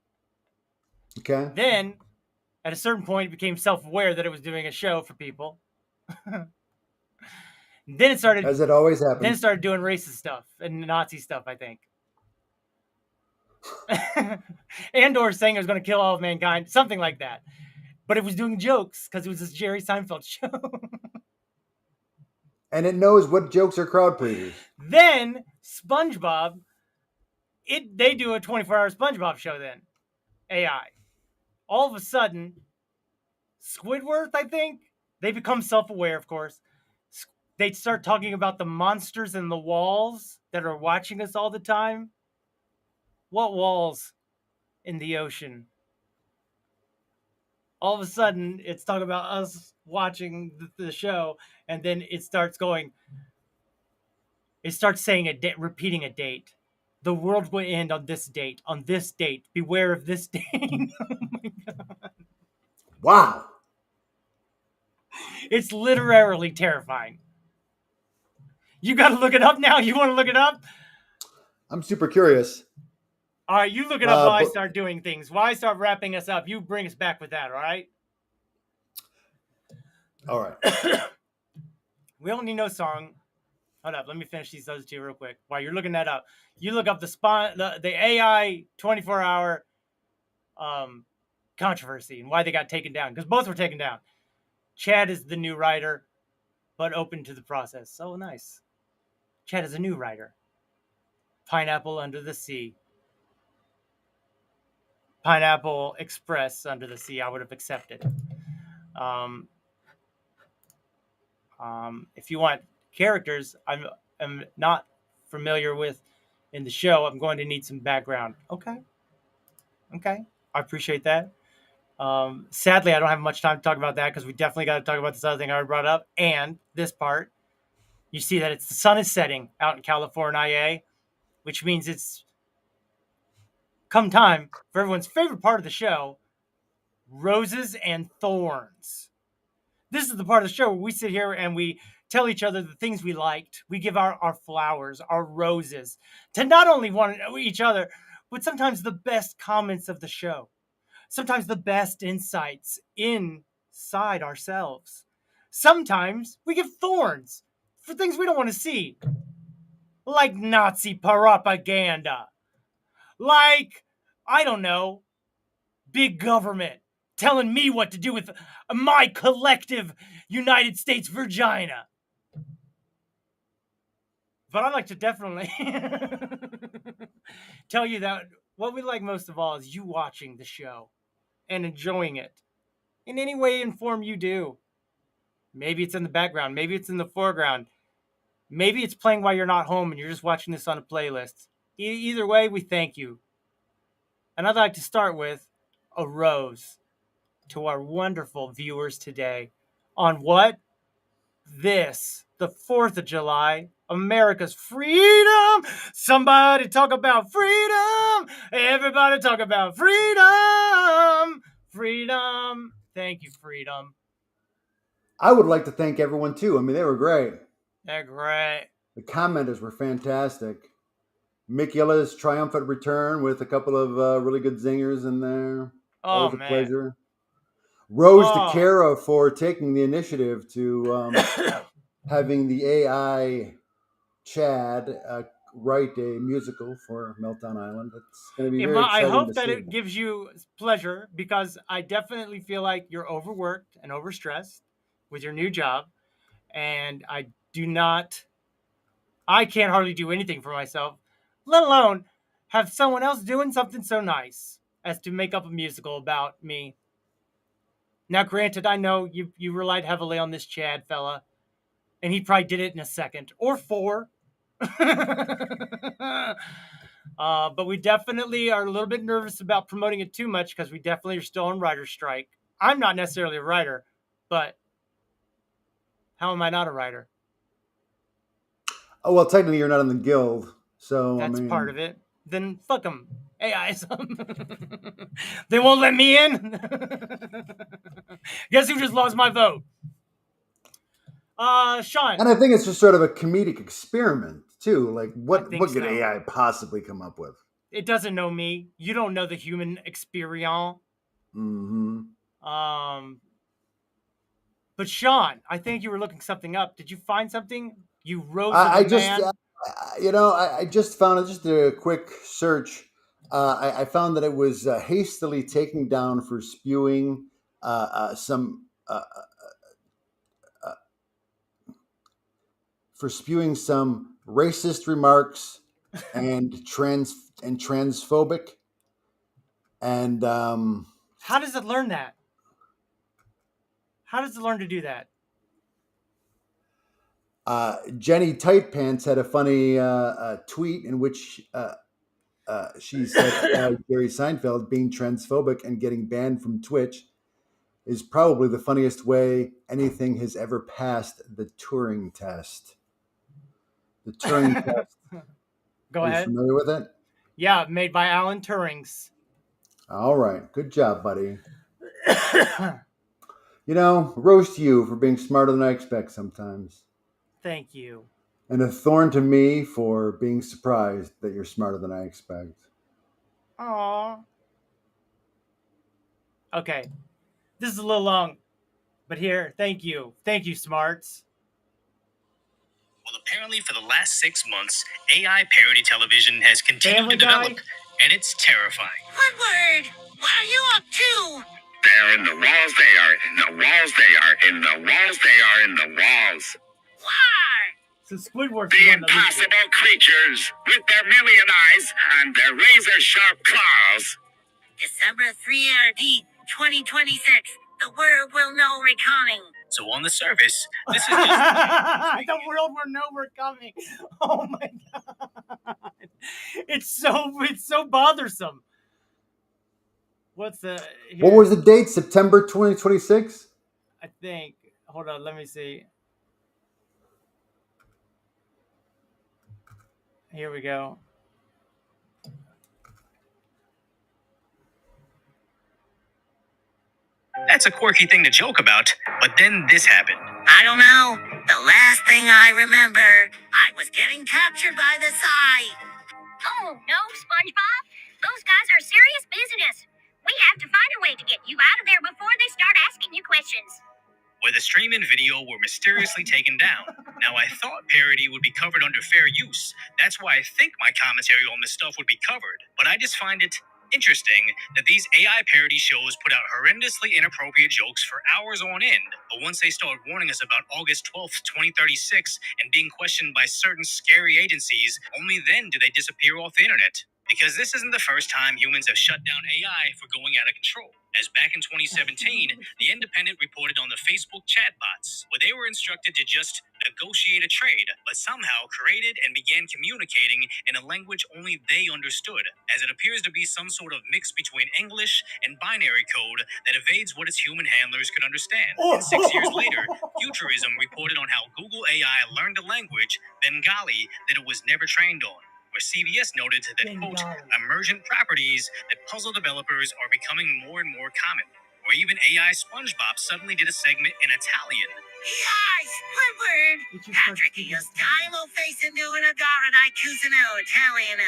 Okay. Then, at a certain point, it became self-aware that it was doing a show for people. Then it started... As it always happens. Then it started doing racist stuff and Nazi stuff, I think. Andor saying it was going to kill all of mankind. Something like that. But it was doing jokes because it was this Jerry Seinfeld show. And it knows what jokes are crowd pleasers. Then, SpongeBob, they do a 24-hour SpongeBob show then. AI. All of a sudden, Squidward, I think, they become self-aware, of course. They start talking about the monsters in the walls that are watching us all the time. What walls in the ocean? All of a sudden, it's talking about us watching the show, and then it starts going. It starts saying repeating a date. The world will end on this date. On this date, beware of this date. Oh my God! Wow! It's literally terrifying. You got to look it up now. You want to look it up? I'm super curious. All right, you look it up while I start doing things. While I start wrapping us up, you bring us back with that, all right? All right. We don't need no song. Hold up, let me finish these other two real quick. While you're looking that up, you look up the AI 24-hour controversy and why they got taken down, because both were taken down. Chad is the new writer, but open to the process. So nice. Chad is a new writer. Pineapple Under the Sea. Pineapple Express Under the Sea, I would have accepted. If you want characters I'm not familiar with in the show, I'm going to need some background. Okay. I appreciate that. Sadly, I don't have much time to talk about that because we definitely got to talk about this other thing I already brought up. And this part, you see that the sun is setting out in California, which means it's come time for everyone's favorite part of the show, roses and thorns. This is the part of the show where we sit here and we tell each other the things we liked. We give our flowers, our roses, to not only each other, but sometimes the best comments of the show. Sometimes the best insights inside ourselves. Sometimes we give thorns for things we don't want to see. Like Nazi propaganda. Like, I don't know, big government telling me what to do with my collective United States vagina. But I'd like to definitely tell you that what we like most of all is you watching the show and enjoying it in any way and form you do. Maybe it's in the background. Maybe it's in the foreground. Maybe it's playing while you're not home and you're just watching this on a playlist. Either way, we thank you. And I'd like to start with a rose to our wonderful viewers today on what? This, the 4th of July, America's freedom. Somebody talk about freedom. Everybody talk about freedom. Freedom. Thank you, freedom. I would like to thank everyone too. I mean, they were great. They're great. The commenters were fantastic. Mikiela's triumphant return with a couple of really good zingers in there. Always a pleasure. Rose to Kara for taking the initiative to having the AI Chad write a musical for Meltdown Island. It's going to be very exciting. I hope that it gives you pleasure because I definitely feel like you're overworked and overstressed with your new job. And I can't hardly do anything for myself, let alone have someone else doing something so nice as to make up a musical about me. Now, granted, I know you relied heavily on this Chad fella, and he probably did it in a second or 4. But we definitely are a little bit nervous about promoting it too much because we definitely are still on writer's strike. I'm not necessarily a writer, but how am I not a writer? Oh, well, technically you're not in the guild, so that's part of it. Then fuck them. AIs. They won't let me in. Guess who just lost my vote? Sean. And I think it's just sort of a comedic experiment too. Like what could AI possibly come up with? It doesn't know me. You don't know the human experience. Mm-hmm. But Sean, I think you were looking something up. Did you find something? You wrote. I just found it. Just a quick search. I found that it was hastily taken down for spewing some racist remarks and transphobic. And how does it learn that? How does it learn to do that? Jenny Tightpants had a funny tweet in which she said Jerry Seinfeld being transphobic and getting banned from Twitch is probably the funniest way anything has ever passed the Turing test. The Turing test. Go ahead. Are you familiar with it? Yeah, made by Alan Turing's. All right. Good job, buddy. Roast you for being smarter than I expect sometimes. Thank you. And a thorn to me for being surprised that you're smarter than I expect. Aww. Okay. This is a little long, but here, thank you. Thank you, smarts. Well, apparently for the last 6 months, AI parody television has continued to develop, and it's terrifying. Woodward, what are you up to? They're in the walls, they are in the walls, they are in the walls, they are in the walls. Why? So Squidward, the impossible creatures with their million eyes and their razor-sharp claws. December 3 RD 2026. The world will know reckoning. So on the surface, this is just the world where no we're coming. Oh my god. It's so bothersome. What's the What was the date? September 2026? I think. Hold on, let me see. Here we go. That's a quirky thing to joke about, but then this happened. I don't know. The last thing I remember, I was getting captured by the site. Oh, no, SpongeBob. Those guys are serious business. We have to find a way to get you out of there before they start asking you questions. Where the stream and video were mysteriously taken down. Now, I thought parody would be covered under fair use. That's why I think my commentary on this stuff would be covered. But I just find it interesting that these AI parody shows put out horrendously inappropriate jokes for hours on end. But once they start warning us about August 12th, 2036, and being questioned by certain scary agencies, only then do they disappear off the internet. Because this isn't the first time humans have shut down AI for going out of control. As back in 2017, The Independent reported on the Facebook chatbots, where they were instructed to just negotiate a trade, but somehow created and began communicating in a language only they understood, as it appears to be some sort of mix between English and binary code that evades what its human handlers could understand. And 6 years later, Futurism reported on how Google AI learned a language, Bengali, that it was never trained on. Where CBS noted that, quote, emergent properties that puzzle developers are becoming more and more common. Or even AI SpongeBob suddenly did a segment in Italian. Yes, Squidward. Patrick, io stylo facing doing a Gyrata Cusino Italian.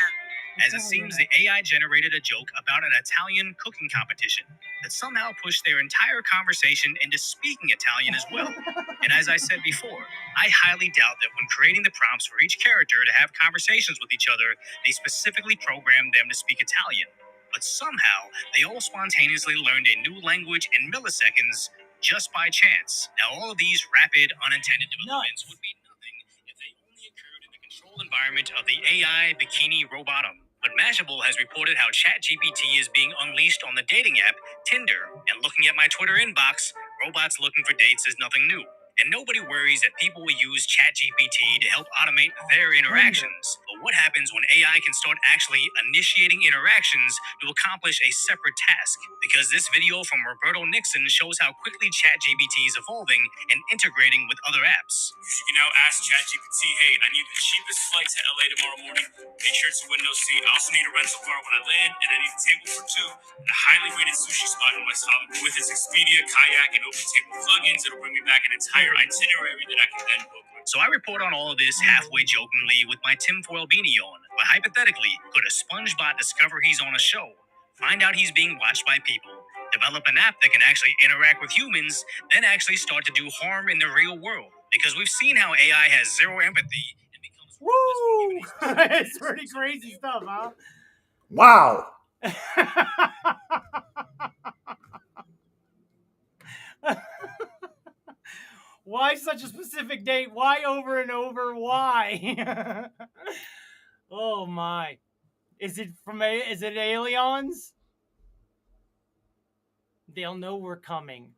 As it seems, the AI generated a joke about an Italian cooking competition that somehow pushed their entire conversation into speaking Italian as well. And as I said before, I highly doubt that when creating the prompts for each character to have conversations with each other, they specifically programmed them to speak Italian. But somehow, they all spontaneously learned a new language in milliseconds just by chance. Now, all of these rapid, unintended developments would be nothing if they only occurred in the controlled environment of the AI bikini robotum. But Mashable has reported how ChatGPT is being unleashed on the dating app Tinder. And looking at my Twitter inbox, robots looking for dates is nothing new. And nobody worries that people will use ChatGPT to help automate their interactions. But what happens when AI can start actually initiating interactions to accomplish a separate task? Because this video from Roberto Nixon shows how quickly ChatGPT is evolving and integrating with other apps. You can now ask ChatGPT, hey, I need the cheapest flight to LA tomorrow morning. Make sure it's a window seat. I also need a rental car when I land, and I need a table for two at a highly rated sushi spot in West Hollywood. With its Expedia, Kayak, and OpenTable plugins, it'll bring me back an entire itinerary that I can then book with. So I report on all of this halfway jokingly with my tinfoil beanie on. But hypothetically, could a SpongeBot discover he's on a show, find out he's being watched by people, develop an app that can actually interact with humans, then actually start to do harm in the real world? Because we've seen how AI has zero empathy and becomes... Woo! It's pretty crazy stuff, huh? Wow. Why such a specific date? Why over and over? Why? Oh my. Is it aliens? They'll know we're coming.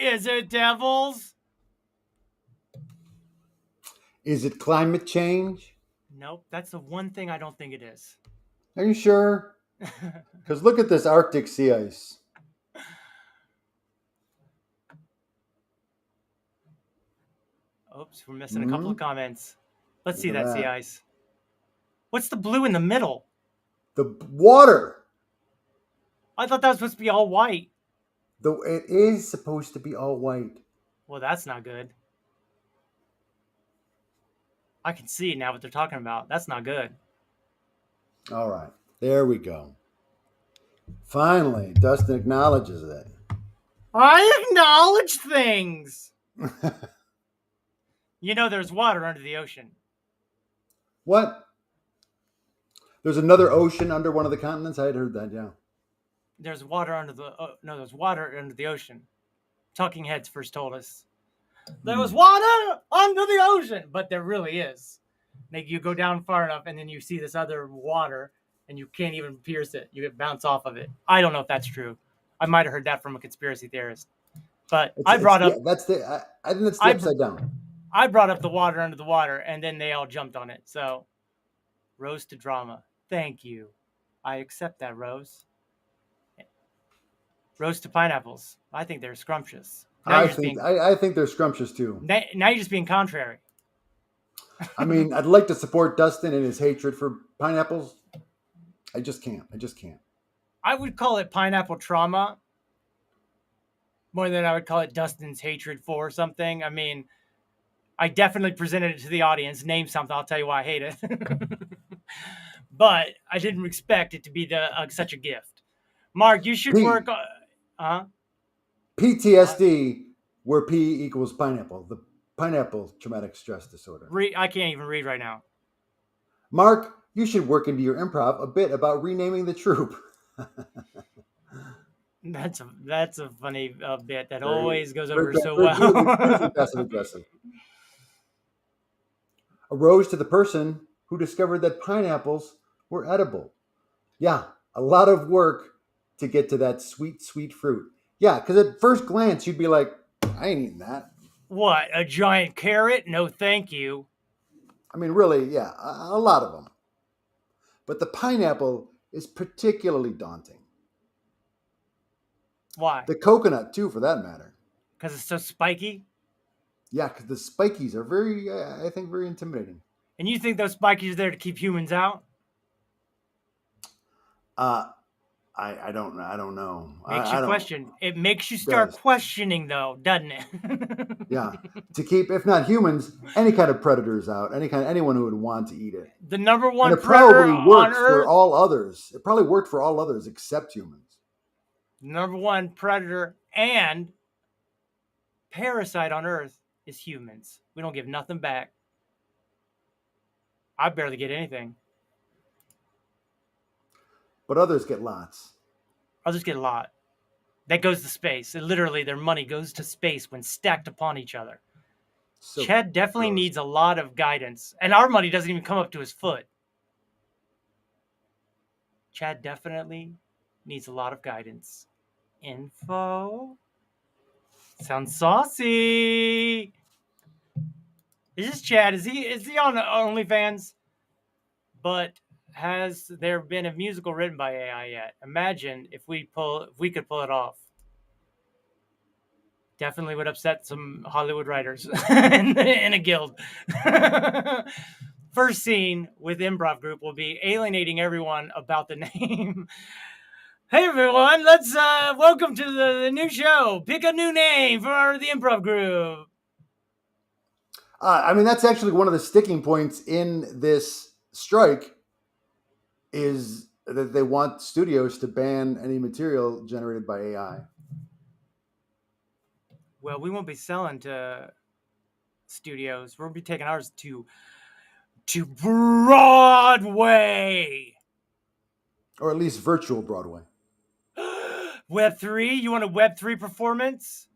Is it devils? Is it climate change? Nope, that's the one thing I don't think it is. Are you sure? Because look at this Arctic sea ice. Oops, we're missing a couple of comments. Let's see Look at that sea that. ice. What's the blue in the middle? The water. I thought that was supposed to be all white. Though it is supposed to be all white. Well, that's not good. I can see now what they're talking about. That's not good. All right. There we go. Finally, Dustin acknowledges it. I acknowledge things. You know there's water under the ocean. What? There's another ocean under one of the continents? I had heard that, yeah. There's water under the... there's water under the ocean. Talking Heads first told us. There was water under the ocean. But there really is. Like you go down far enough and then you see this other water and you can't even pierce it. You get bounce off of it. I don't know if that's true. I might have heard that from a conspiracy theorist. But I brought up. I think that's the upside down. I brought up the water under the water, and then they all jumped on it. So, Rose to drama. Thank you. I accept that, Rose. Rose to pineapples. I think they're scrumptious. I think they're scrumptious too. Now you're just being contrary. I mean, I'd like to support Dustin in his hatred for pineapples. I just can't. I would call it pineapple trauma more than I would call it Dustin's hatred for something. I mean, I definitely presented it to the audience. Name something. I'll tell you why I hate it. But I didn't expect it to be such a gift. Mark, you should work on... PTSD, where P equals pineapple. The pineapple traumatic stress disorder. I can't even read right now. Mark, you should work into your improv a bit about renaming the troop. That's a funny bit that always goes over so well. Passive aggressive. A rose to the person who discovered that pineapples were edible. Yeah, a lot of work to get to that sweet, sweet fruit. Yeah, because at first glance, you'd be like, I ain't eating that. What, a giant carrot? No, thank you. I mean, really, yeah, a lot of them. But the pineapple is particularly daunting. Why? The coconut, too, for that matter. Because it's so spiky? Yeah, because the spikies are very, I think, very intimidating. And you think those spikies are there to keep humans out? I don't know. Makes you question. It makes you start questioning, though, doesn't it? Yeah, to keep, if not humans, any kind of predators out. Anyone who would want to eat it. The number one and it predator probably works on Earth. for all others. It probably worked for all others except humans. Number one predator and parasite on Earth is humans. We don't give nothing back. I barely get anything. But others get lots. Others get a lot. That goes to space. And literally, their money goes to space when stacked upon each other. So Chad definitely needs a lot of guidance. And our money doesn't even come up to his foot. Chad definitely needs a lot of guidance. Info. Sounds saucy. Is this Chad? Is he on OnlyFans? But has there been a musical written by AI yet? Imagine if we could pull it off. Definitely would upset some Hollywood writers in a guild. First scene with improv group will be alienating everyone about the name. Hey everyone, let's welcome to the new show. Pick a new name for the improv group. I mean, that's actually one of the sticking points in this strike is that they want studios to ban any material generated by AI. Well, we won't be selling to studios. We'll be taking ours to Broadway. Or at least virtual Broadway. Web3? You want a Web3 performance?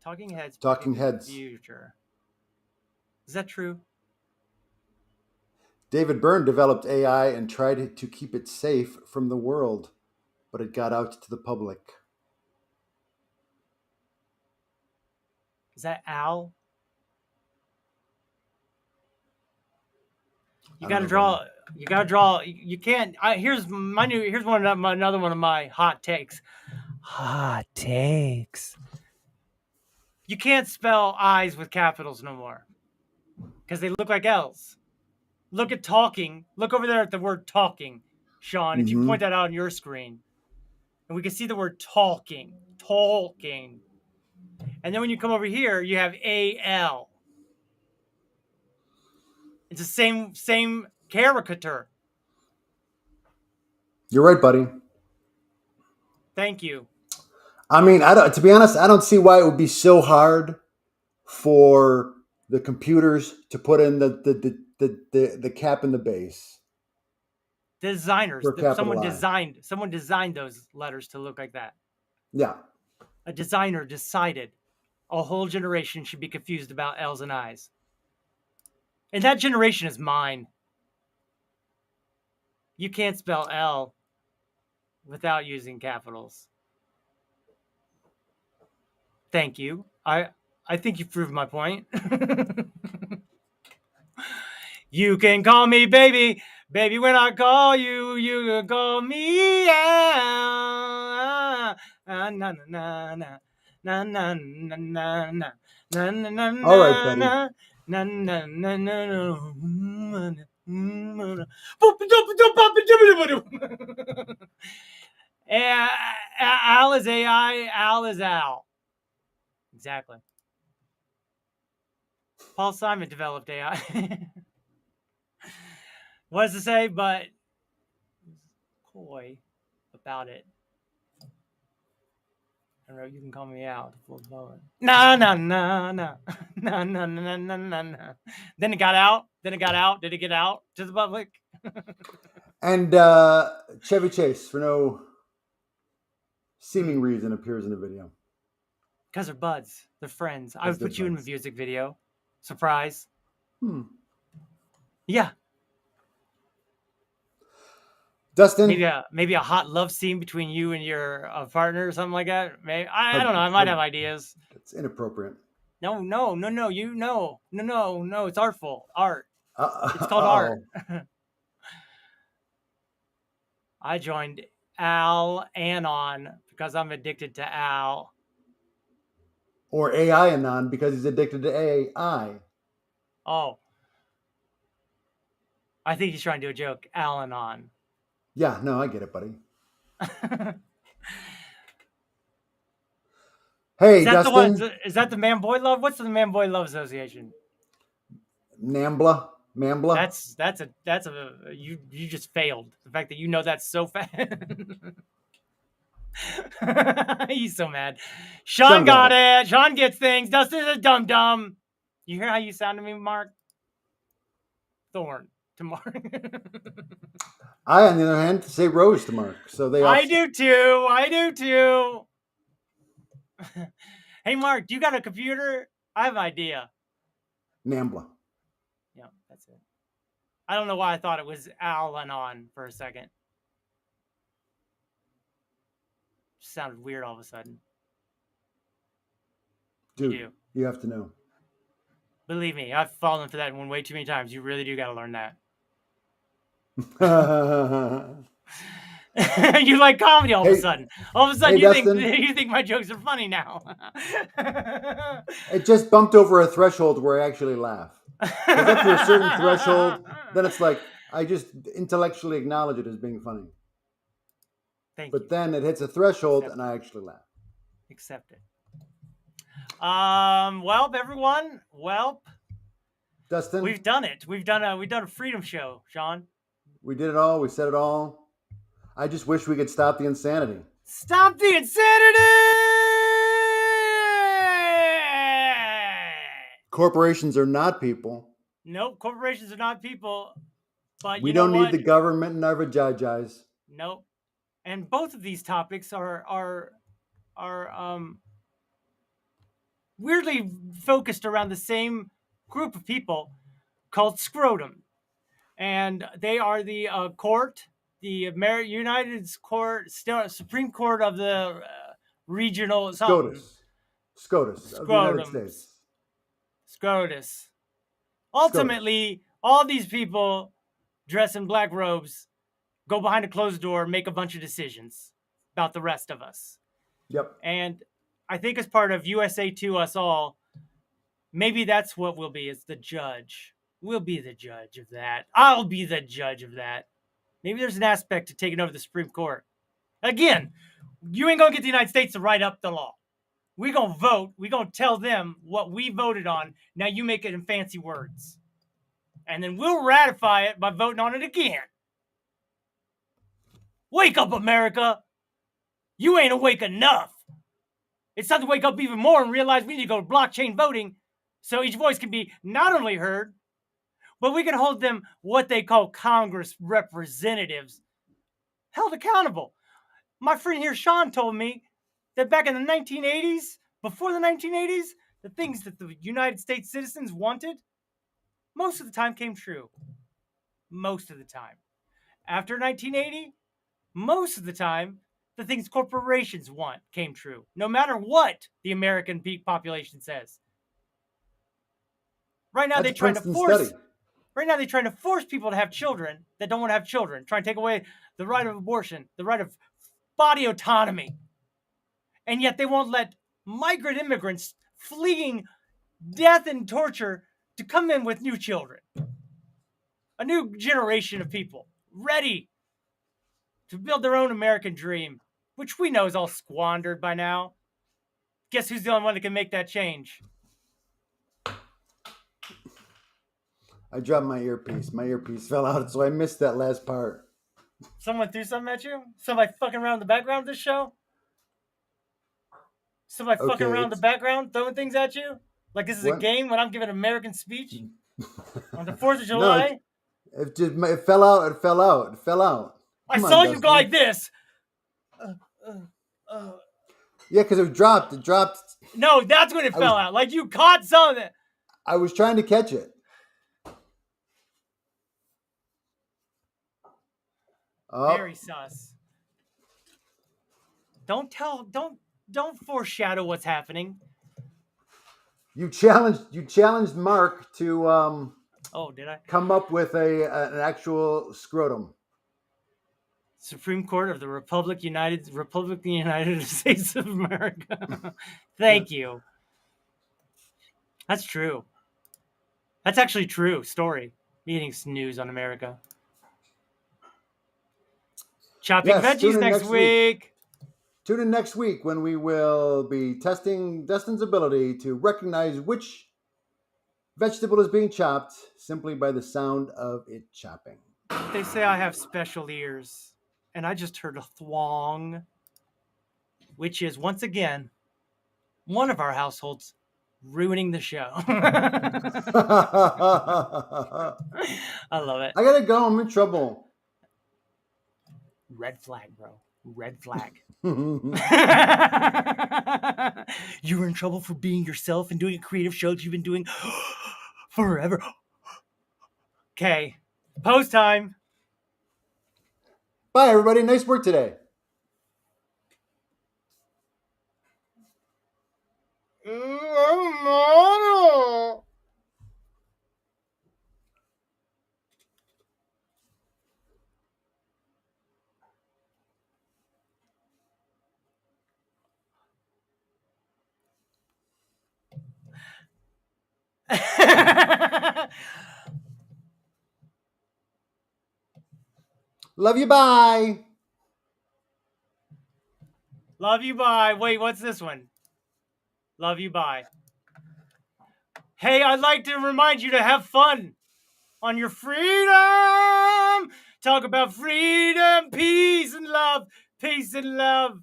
Talking Heads. Future. Is that true? David Byrne developed AI and tried to keep it safe from the world, but it got out to the public. Is that Al? You gotta draw. You can't. Here's another one of my hot takes. Hot takes. You can't spell I's with capitals no more because they look like L's. Look at talking. Look over there at the word talking, Sean. If you point that out on your screen, and we can see the word talking. And then when you come over here, you have AL. It's the same caricature. You're right, buddy. Thank you. I mean, to be honest, I don't see why it would be so hard for the computers to put in the cap in the base. Designers. Someone designed those letters to look like that. Yeah. A designer decided a whole generation should be confused about L's and I's. And that generation is mine. You can't spell L without using capitals. Thank you. I think you proved my point. You can call me baby. Baby, when I call you, you can call me out. Na na na na na na na na na na na. All right, buddy. Na na na na na. Al is AI. Al is Al. Exactly. Paul Simon developed AI. What does it say? But coy about it. I don't know. You can call me out. No, no, no, no, no, no, no, no, no, no. Then it got out. Then it got out. Did it get out to the public? And Chevy Chase, for no seeming reason, appears in the video. Because they're buds. They're friends. I would put you in a music video. Surprise. Yeah. Dustin? Maybe a hot love scene between you and your partner or something like that. Maybe I don't know. I might have ideas. It's inappropriate. No. You know. No. It's artful. Art. It's called art. I joined Al Anon because I'm addicted to Al. Or AI Anon because he's addicted to AI. Oh. I think he's trying to do a joke. Al Anon. Yeah, no, I get it, buddy. Hey, Dustin. Is that the Man Boy Love? What's the Man Boy Love Association? Mambla. That's a you just failed. The fact that you know that's so fast. He's so mad. Sean got it. Sean gets things. Dustin's a dum-dum. You hear how you sound to me, Mark? Thorn to Mark. I, on the other hand, say Rose to Mark. So they. I do too. Hey, Mark, do you got a computer? I have an idea. Nambla. Yeah, that's it. I don't know why I thought it was Al-Anon for a second. Just sounded weird all of a sudden. Dude, you have to know. Believe me, I've fallen for that one way too many times. You really do got to learn that. You like comedy all of a sudden. All of a sudden, you think my jokes are funny now. It just bumped over a threshold where I actually laugh. Because up to a certain threshold, then it's like I just intellectually acknowledge it as being funny. But then it hits a threshold and I actually laugh. Accept it. Welp, everyone. Welp. Dustin. We've done it. We've done a freedom show, Sean. We did it all. We said it all. I just wish we could stop the insanity. Stop the insanity! Corporations are not people. Nope, corporations are not people. But we don't need the government in our vajajas. Nope. And both of these topics are weirdly focused around the same group of people called scrotum. And they are the court, the United Court, Supreme Court of the regional... SCOTUS of the United States. SCOTUS. Ultimately, all these people dressed in black robes go behind a closed door, make a bunch of decisions about the rest of us. Yep. And I think as part of USA to Us All, maybe that's what we'll be, is the judge. We'll be the judge of that. I'll be the judge of that. Maybe there's an aspect to taking over the Supreme Court. Again, you ain't going to get the United States to write up the law. We're going to vote. We're going to tell them what we voted on. Now you make it in fancy words. And then we'll ratify it by voting on it again. Wake up, America. You ain't awake enough. It's time to wake up even more and realize we need to go to blockchain voting so each voice can be not only heard, but we can hold them, what they call Congress representatives, held accountable. My friend here, Sean, told me that back in the 1980s, before the 1980s, the things that the United States citizens wanted, most of the time came true. Most of the time. After 1980, most of the time, the things corporations want came true, no matter what the American peak population says. Right now, they're trying to force. Right now, they're trying to force people to have children that don't want to have children. Trying to take away the right of abortion, the right of body autonomy, and yet they won't let migrant immigrants fleeing death and torture to come in with new children. A new generation of people ready to build their own American dream, which we know is all squandered by now. Guess who's the only one that can make that change? I dropped my earpiece. My earpiece fell out, so I missed that last part. Someone threw something at you? Somebody fucking around in the background of this show? Somebody fucking around in the background throwing things at you? Like this is a game when I'm giving an American speech? On the 4th of July? No, it fell out. It fell out. It fell out. I saw you go like this. Yeah, because it dropped. It dropped. No, that's when it fell out. Like you caught something. I was trying to catch it. Oh. Very sus. Don't foreshadow what's happening. You challenged Mark to did I? Come up with an actual scrotum. Supreme Court of the Republic of the United States of America. Thank you. That's true. That's actually true story. Meeting snooze on America. Chopping veggies next week. Tune in next week when we will be testing DUSTiN's ability to recognize which vegetable is being chopped simply by the sound of it chopping. They say I have special ears, and I just heard a thwong, which is, once again, one of our households ruining the show. I love it. I gotta go. I'm in trouble. Red flag, bro. Red flag. You're in trouble for being yourself and doing a creative show that you've been doing forever. Okay. Post time. Bye, everybody. Nice work today. Love you, bye. Love you, bye. Wait, what's this one? Love you, bye. Hey, I'd like to remind you to have fun on your freedom. Talk about freedom, peace, and love. Peace and love.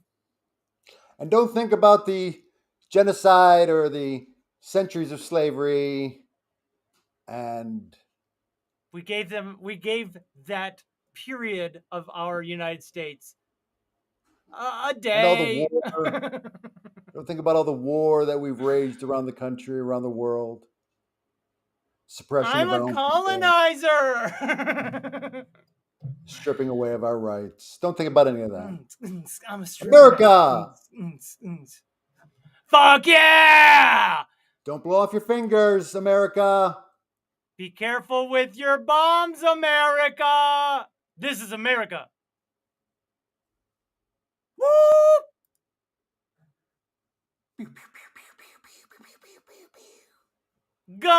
And don't think about the genocide or the centuries of slavery. And we gave that period of our United States a day. And all the war. Don't think about all the war that we've waged around the country, around the world. Suppression I'm of our a colonizer. Stripping away of our rights. Don't think about any of that. I'm a America. Fuck yeah! Don't blow off your fingers, America. Be careful with your bombs, America. This is America. Woo! God.